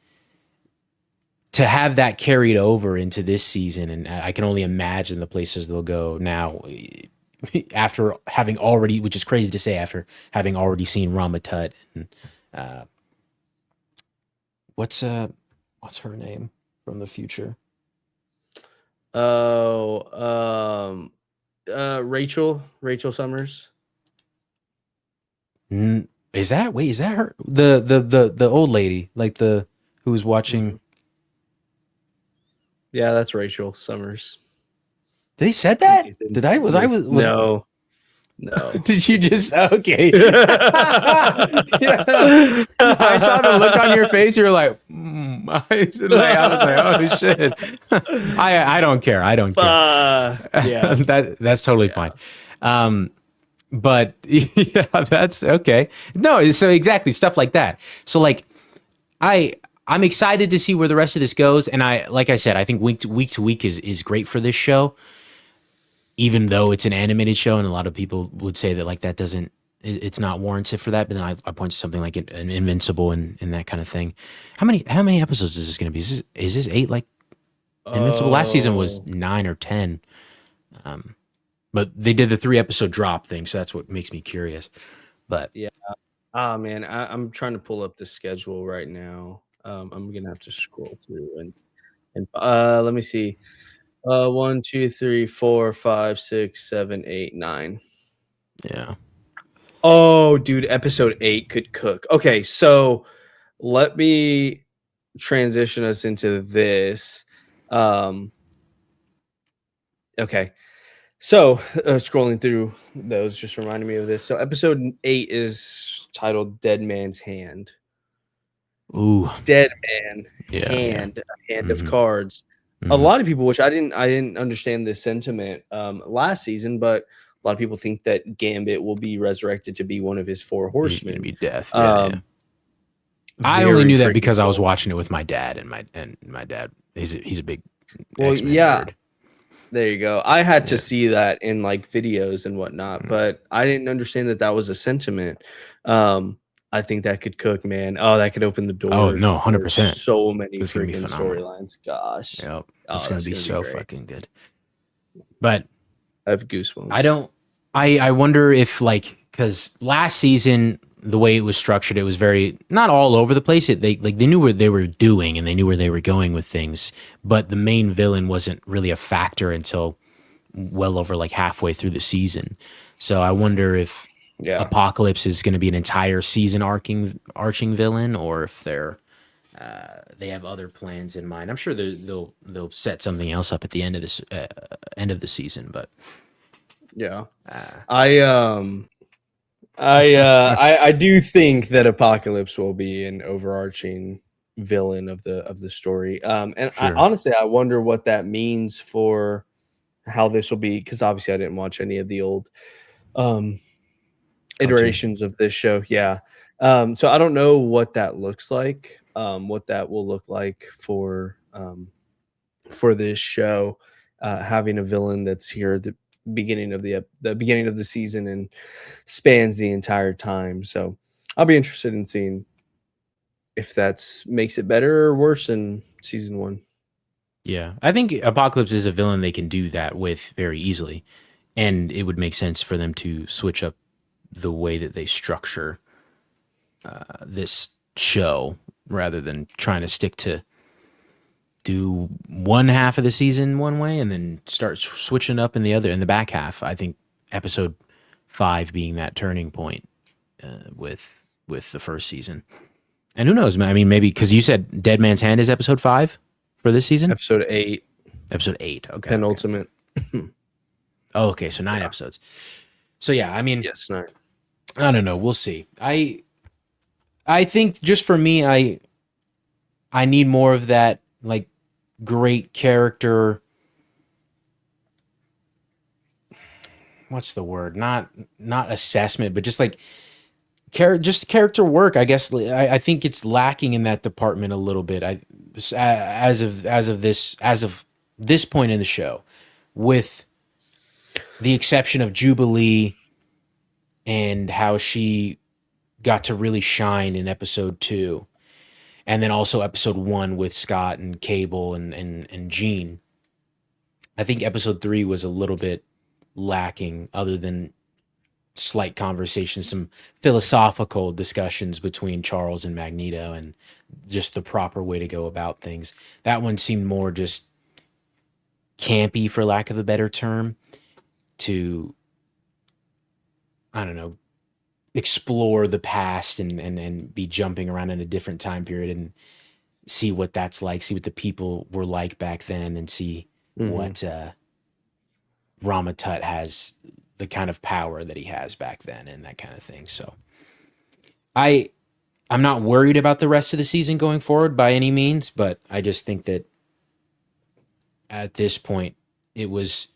to have that carried over into this season, and I can only imagine the places they'll go now. After having already, which is crazy to say, after having already seen Rama Tut and what's her name from the future? Rachel Summers. Is that her? The old lady, like who was watching? Yeah, that's Rachel Summers. They said that? Did I? Was no. Did you just okay? I saw the look on your face. You were like, I was like, oh shit. I don't care. Yeah, that's totally fine. But yeah, that's okay. No, so exactly stuff like that. So like, I'm excited to see where the rest of this goes, and like I said, I think week to week is great for this show. Even though it's an animated show, and a lot of people would say that like that it's not warranted for that, but then I point to something like an Invincible and that kind of thing. How many episodes is this going to be? Is this 8 like Invincible? Last season was 9 or 10, but they did the 3 episode drop thing, so that's what makes me curious. But yeah, Ah, man, I'm trying to pull up the schedule right now. I'm gonna have to scroll through and let me see. 1, 2, 3, 4, 5, 6, 7, 8, 9. Yeah. Oh, dude, episode 8 could cook. Okay, so let me transition us into this. Okay. So, scrolling through those just reminded me of this. So, episode 8 is titled Dead Man's Hand. Ooh. Dead Man Yeah. Hand, a hand of Mhm. cards. A Mhm. lot of people, which I didn't understand this sentiment last season, but a lot of people think that Gambit will be resurrected to be one of his 4 He's gonna horsemen. be death. Yeah. I only Very knew that freaking because I was cool. watching it with my dad, and my dad he's a big Well, X-Men yeah, nerd. there you go. I had to Yeah. see that in like videos and whatnot, Mm. but I didn't understand that that was a sentiment. Um, I think that could cook, man. Oh, that could open the Oh doors no, for 100%. so many It's gonna be freaking phenomenal. storylines. Gosh. Yep. It's Oh, gonna that's be gonna be so great. fucking good. But I have I goosebumps. don't I wonder if, like, because last season the way it was structured, it was very not all over the place. They knew what they were doing and they knew where they were going with things, but the main villain wasn't really a factor until well over like halfway through the season. So I wonder if Yeah. Apocalypse is going to be an entire season arching villain, or if they have other plans in mind. I'm sure they'll set something else up at the end of this end of the season, but Yeah. uh, I do think that Apocalypse will be an overarching villain of the story. And I sure. honestly I wonder what that means for how this will be, because obviously I didn't watch any of the old um Cartoon. iterations of this show. Yeah. So I don't know what that looks like, what that will look like for this show, having a villain that's here at the beginning of the beginning of the season and spans the entire time. So I'll be interested in seeing if that's makes it better or worse in season 1. Yeah, I think Apocalypse is a villain they can do that with very easily, and it would make sense for them to switch up the way that they structure this show rather than trying to stick to do one half of the season one way and then start switching up in the back half. I think episode 5 being that turning point with the first season. And who knows, man? I mean, maybe because you said Dead Man's Hand is episode 5 for this season. Episode 8, Episode 8. Okay. penultimate. Oh, okay. So 9 episodes. So yeah, I mean, Yes, no. I don't know. We'll see. I think just for me, I need more of that, like, great character. What's the word? Not assessment, but just like just character work. I guess I think it's lacking in that department a little bit. As of this point in the show, with the exception of Jubilee and how she got to really shine in episode 2, and then also episode 1 with Scott and Cable and Jean. I think episode 3 was a little bit lacking, other than slight conversations, some philosophical discussions between Charles and Magneto, and just the proper way to go about things. That one seemed more just campy, for lack of a better term, to, I don't know, explore the past and be jumping around in a different time period and see what that's like, see what the people were like back then, and see what Ramatut has, the kind of power that he has back then, and that kind of thing. So I'm not worried about the rest of the season going forward by any means, but I just think that at this point it was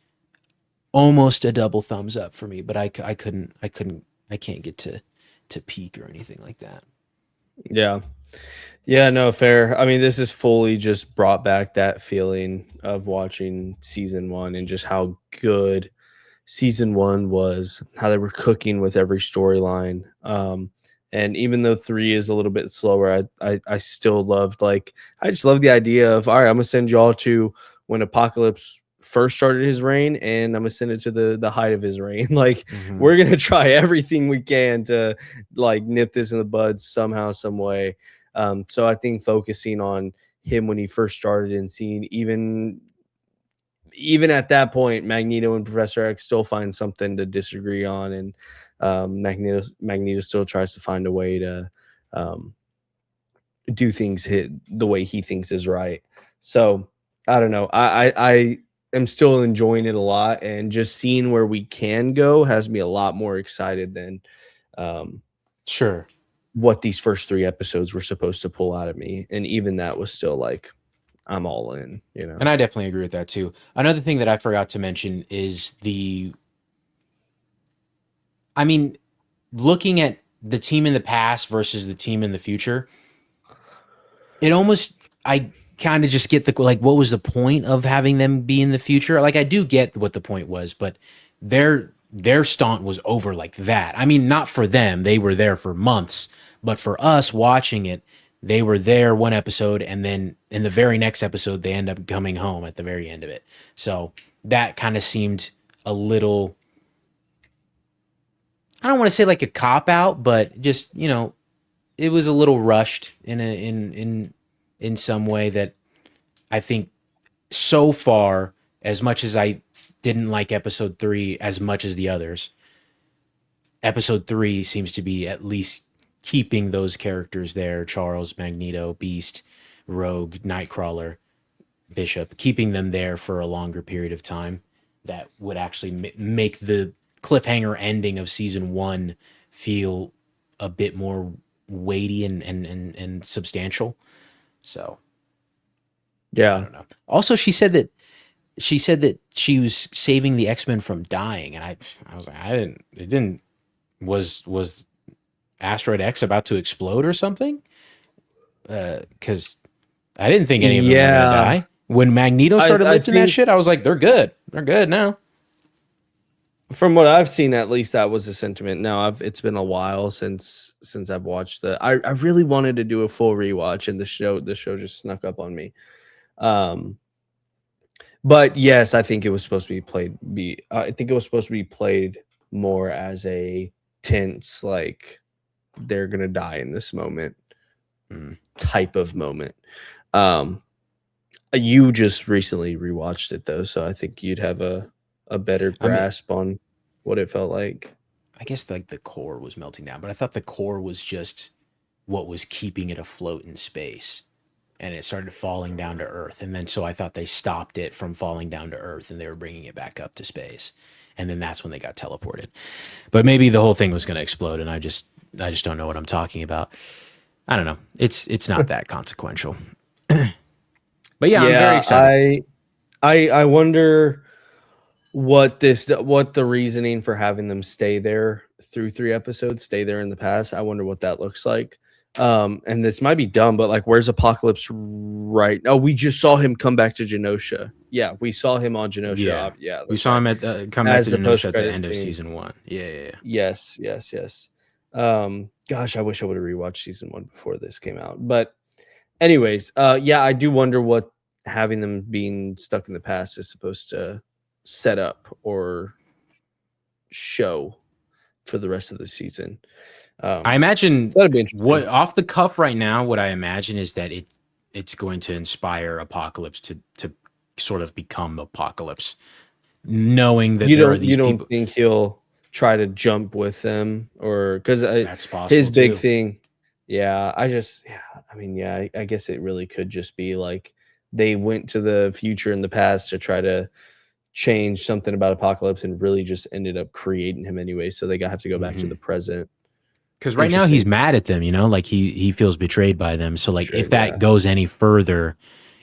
almost a double thumbs up for me, but I can't get to peak or anything like that. Yeah. Yeah, no, fair. I mean, this is fully just brought back that feeling of watching season 1 and just how good season 1 was, how they were cooking with every storyline. And even though 3 is a little bit slower, I still loved, like, I just love the idea of, all right, I'm gonna send y'all to when Apocalypse first started his reign, and I'm gonna send it to the height of his reign. Like we're gonna try everything we can to like nip this in the bud somehow, some way. So I think focusing on him when he first started and seeing even at that point, Magneto and Professor X still find something to disagree on, and Magneto still tries to find a way to do things the way he thinks is right. So I don't know. I am still enjoying it a lot, and just seeing where we can go has me a lot more excited than sure what these first 3 episodes were supposed to pull out of me. And even that was still like, I'm all in, you know. And I definitely agree with that too. Another thing that I forgot to mention is looking at the team in the past versus the team in the future, I kind of just get what was the point of having them be in the future? Like, I do get what the point was, but their stunt was over like that. I mean, not for them. They were there for months, but for us watching it, they were there one episode, and then in the very next episode, they end up coming home at the very end of it. So that kind of seemed a little, I don't want to say like a cop out, but just, it was a little rushed in some way that I think so far, as much as I didn't like episode 3 as much as the others, episode 3 seems to be at least keeping those characters there: Charles, Magneto, Beast, Rogue, Nightcrawler, Bishop, keeping them there for a longer period of time. That would actually make the cliffhanger ending of season 1 feel a bit more weighty and substantial. So yeah, I don't know. Also, she said that she was saving the X-Men from dying, and I was like, was Asteroid X about to explode or something? Because I didn't think any of them were gonna die. When Magneto started lifting that shit, I was like, they're good. They're good now. From what I've seen, at least that was the sentiment. Now it's been a while since I've watched I really wanted to do a full rewatch, and the show just snuck up on me. But yes, I think it was supposed to be played more as a tense, like they're gonna die in this moment type of moment. You just recently rewatched it though, so I think you'd have a better grasp on what it felt like. I guess like the core was melting down, but I thought the core was just what was keeping it afloat in space, and it started falling down to Earth. And then so I thought they stopped it from falling down to Earth, and they were bringing it back up to space. And then that's when they got teleported. But maybe the whole thing was going to explode, and I just don't know what I'm talking about. I don't know. It's not that consequential. But yeah, I'm very excited. I wonder what the reasoning for having them stay there through 3 episodes, stay there in the past. I wonder what that looks like. And this might be dumb, but like, where's Apocalypse right? Oh, we just saw him come back to Genosha. Yeah, we saw him on Genosha. Yeah, we saw him come back to Genosha at the end of season 1. Yeah. Yes. Gosh, I wish I would have rewatched season 1 before this came out. But anyways, yeah, I do wonder what having them being stuck in the past is supposed to set up or show for the rest of the season. I imagine that'd be interesting. What off the cuff right now, what I imagine is that it's going to inspire Apocalypse to sort of become Apocalypse, knowing that there are these people. You don't think he'll try to jump with them, or because that's possible? His big thing, I guess it really could just be like they went to the future in the past to try to change something about Apocalypse, and really just ended up creating him anyway. So they have to go back to the present. Because right now he's mad at them, like he feels betrayed by them. So like if that goes any further,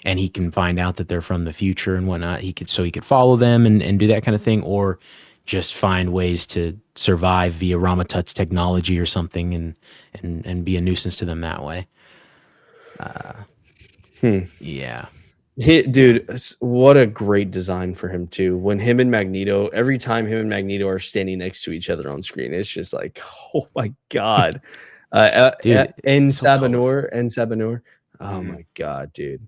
and he can find out that they're from the future and whatnot, he could follow them and do that kind of thing, or just find ways to survive via Ramatut's technology or something, and be a nuisance to them that way. Yeah. Dude, what a great design for him too. When him and Magneto, every time him and Magneto are standing next to each other on screen, it's just like, oh my god. Dude, Sabanur. Oh my god, dude.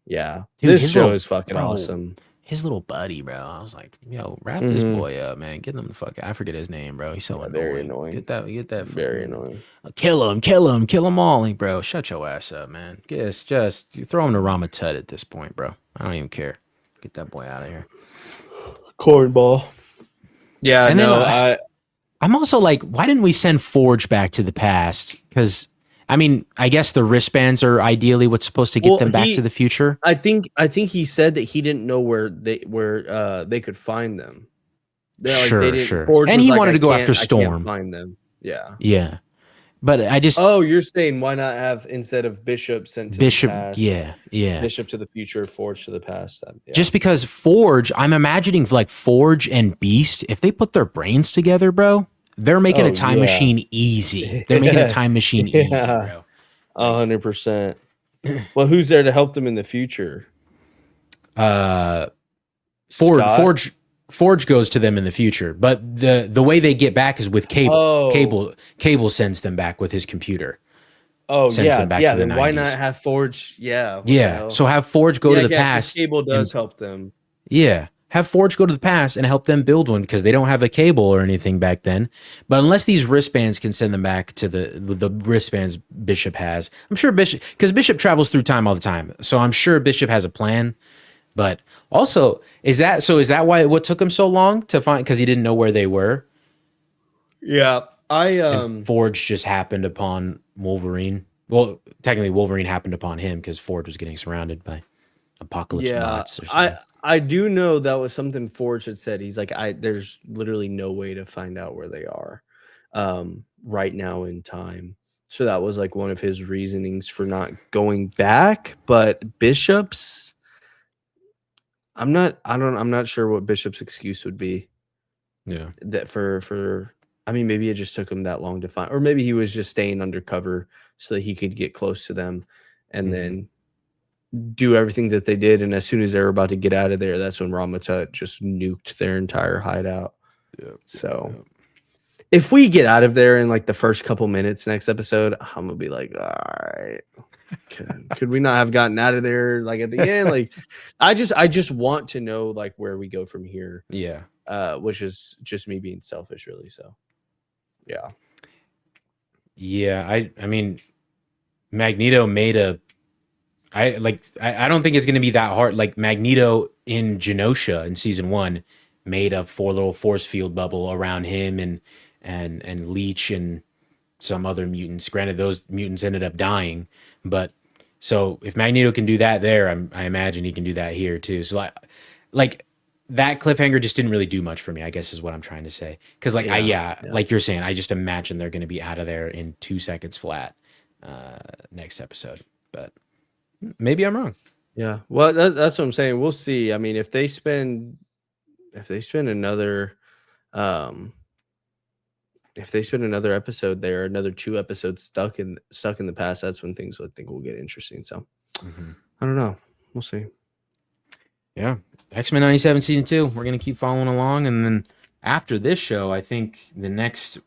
Yeah, dude, this show is fucking awesome. his little buddy, bro. I was like, yo, wrap this boy up, man. Get him the fuck out. I forget his name, bro. He's so Very annoying. annoying. Get that Very freaking- annoying. kill him all. Like, bro, shut your ass up, man. Just throw him to Rama Tut at this point, bro. I don't even care. Get that boy out of here. Cornball. Yeah, And no, then, I'm also like, why didn't we send Forge back to the past? Because I mean, I guess the wristbands are ideally what's supposed to get them back to the future. I think he said that he didn't know where they could find them. Sure. Forge And was he like, wanted to go after I can't Storm. find them. Yeah. Yeah. But I just you're saying why not have instead of Bishop sent to Bishop, the past, yeah. Bishop to the future, Forge to the past. Yeah. Just because Forge, I'm imagining like Forge and Beast, if they put their brains together, bro, they're making a time machine easy. They're making a time machine easy, bro. 100%. Well, who's there to help them in the future? Forge goes to them in the future, but the way they get back is with Cable. Cable sends them back with his computer. Sends them back to the 90s. Why not have Forge? Yeah. Yeah. So have Forge go to the past. Cable does help them. Yeah. Have Forge go to the past and help them build one because they don't have a cable or anything back then. But unless these wristbands can send them back to the wristbands Bishop has, I'm sure because Bishop travels through time all the time. So I'm sure Bishop has a plan. But also, is that why what took him so long to find? Because he didn't know where they were. Yeah, And Forge just happened upon Wolverine. Well, technically, Wolverine happened upon him because Forge was getting surrounded by Apocalypse bots or something. I do know that was something Forge had said. He's like, there's literally no way to find out where they are right now in time. So that was like one of his reasonings for not going back. But Bishop's, I'm not sure what Bishop's excuse would be. Yeah. That for I mean, maybe it just took him that long to find, or maybe he was just staying undercover so that he could get close to them and then do everything that they did. And as soon as they were about to get out of there, that's when Ramatut just nuked their entire hideout. Yep. So if we get out of there in like the first couple minutes next episode, I'm gonna be like, all right, could we not have gotten out of there like at the end? Like, I just want to know like where we go from here. Yeah. Which is just me being selfish, really. So, yeah. Yeah, I mean, Magneto made I don't think it's going to be that hard. Like Magneto in Genosha in season 1 made a little force field bubble around him and Leech and some other mutants. Granted, those mutants ended up dying, but so if Magneto can do that there, I imagine he can do that here too. So like that cliffhanger just didn't really do much for me, I guess is what I'm trying to say. Because like like you're saying, I just imagine they're going to be out of there in 2 seconds flat next episode. But maybe I'm wrong. Yeah, well, that's what I'm saying. We'll see. I mean, if they spend another episode there, another 2 episodes stuck in the past, that's when things I think will get interesting. So I don't know. We'll see. Yeah. X-Men 97 season 2. We're going to keep following along. And then after this show, I think the next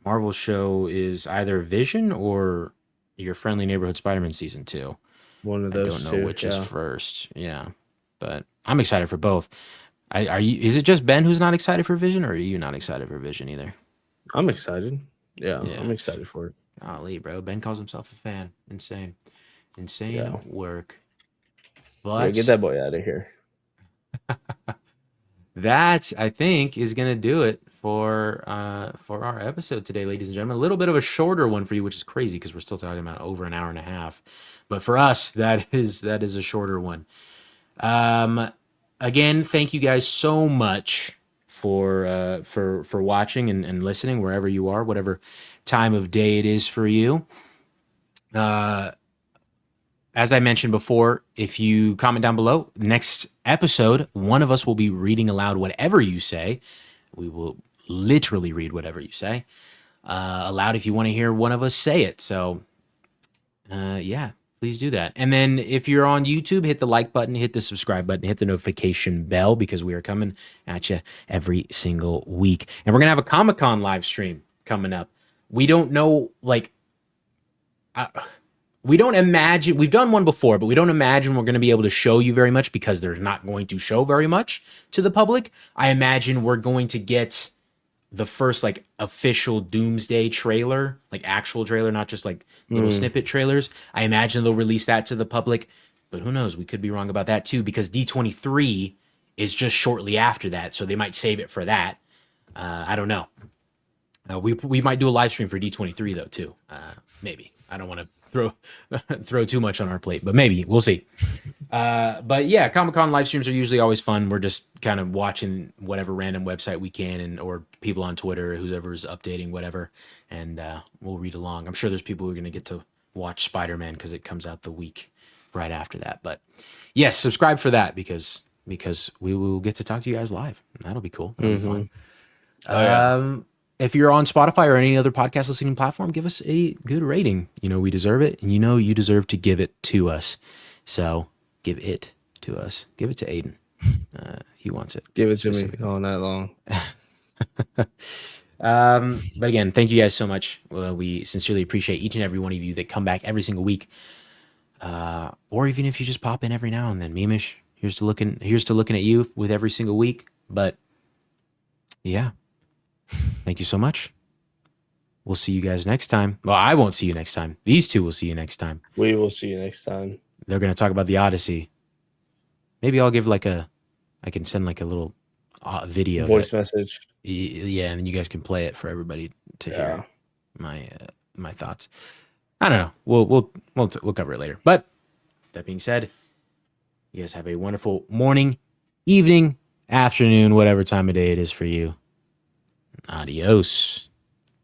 Marvel show is either Vision or Your Friendly Neighborhood Spider-Man season 2. One of those. I don't know which is first. Yeah. But I'm excited for both. Is it just Ben who's not excited for Vision, or are you not excited for Vision either? I'm excited. Yeah. I'm excited for it. Golly, bro. Ben calls himself a fan. Insane work. But get that boy out of here. That, I think, is going to do it for our episode today, ladies and gentlemen. A little bit of a shorter one for you, which is crazy because we're still talking about over an hour and a half. But for us, that is a shorter one. Again, thank you guys so much for watching and listening wherever you are, whatever time of day it is for you. As I mentioned before, if you comment down below, next episode, one of us will be reading aloud whatever you say. We will literally read whatever you say aloud if you want to hear one of us say it. So, yeah, please do that. And then if you're on YouTube, hit the like button, hit the subscribe button, hit the notification bell because we are coming at you every single week. And we're going to have a Comic-Con live stream coming up. We don't know, like... we don't imagine, we've done one before, but we don't imagine we're going to be able to show you very much because they're not going to show very much to the public. I imagine we're going to get the first like official Doomsday trailer, like actual trailer, not just like little snippet trailers. I imagine they'll release that to the public, but who knows? We could be wrong about that too, because D23 is just shortly after that. So they might save it for that. I don't know. We might do a live stream for D23 though too. Maybe. I don't want to throw too much on our plate, but maybe we'll see. But yeah, Comic-Con live streams are usually always fun. We're just kind of watching whatever random website we can, or people on Twitter, whoever's updating whatever, and we'll read along. I'm sure there's people who are going to get to watch Spider-Man because it comes out the week right after that. But yes, subscribe for that because we will get to talk to you guys live. That'll be cool. That'll be fun. Oh, yeah. If you're on Spotify or any other podcast listening platform, give us a good rating. We deserve it, and you deserve to give it to us. So give it to us. Give it to Aiden. He wants it. Give it to me all night long. But again, thank you guys so much. We sincerely appreciate each and every one of you that come back every single week. Or even if you just pop in every now and then. Mimish, here's to looking at you with every single week. But yeah. Thank you so much. We'll see you guys next time. Well, I won't see you next time. These two will see you next time. We will see you next time. They're going to talk about the Odyssey. Maybe I'll give I can send like a little video. Voice message. Yeah, and then you guys can play it for everybody to hear my thoughts. I don't know. We'll cover it later. But that being said, you guys have a wonderful morning, evening, afternoon, whatever time of day it is for you. Adios.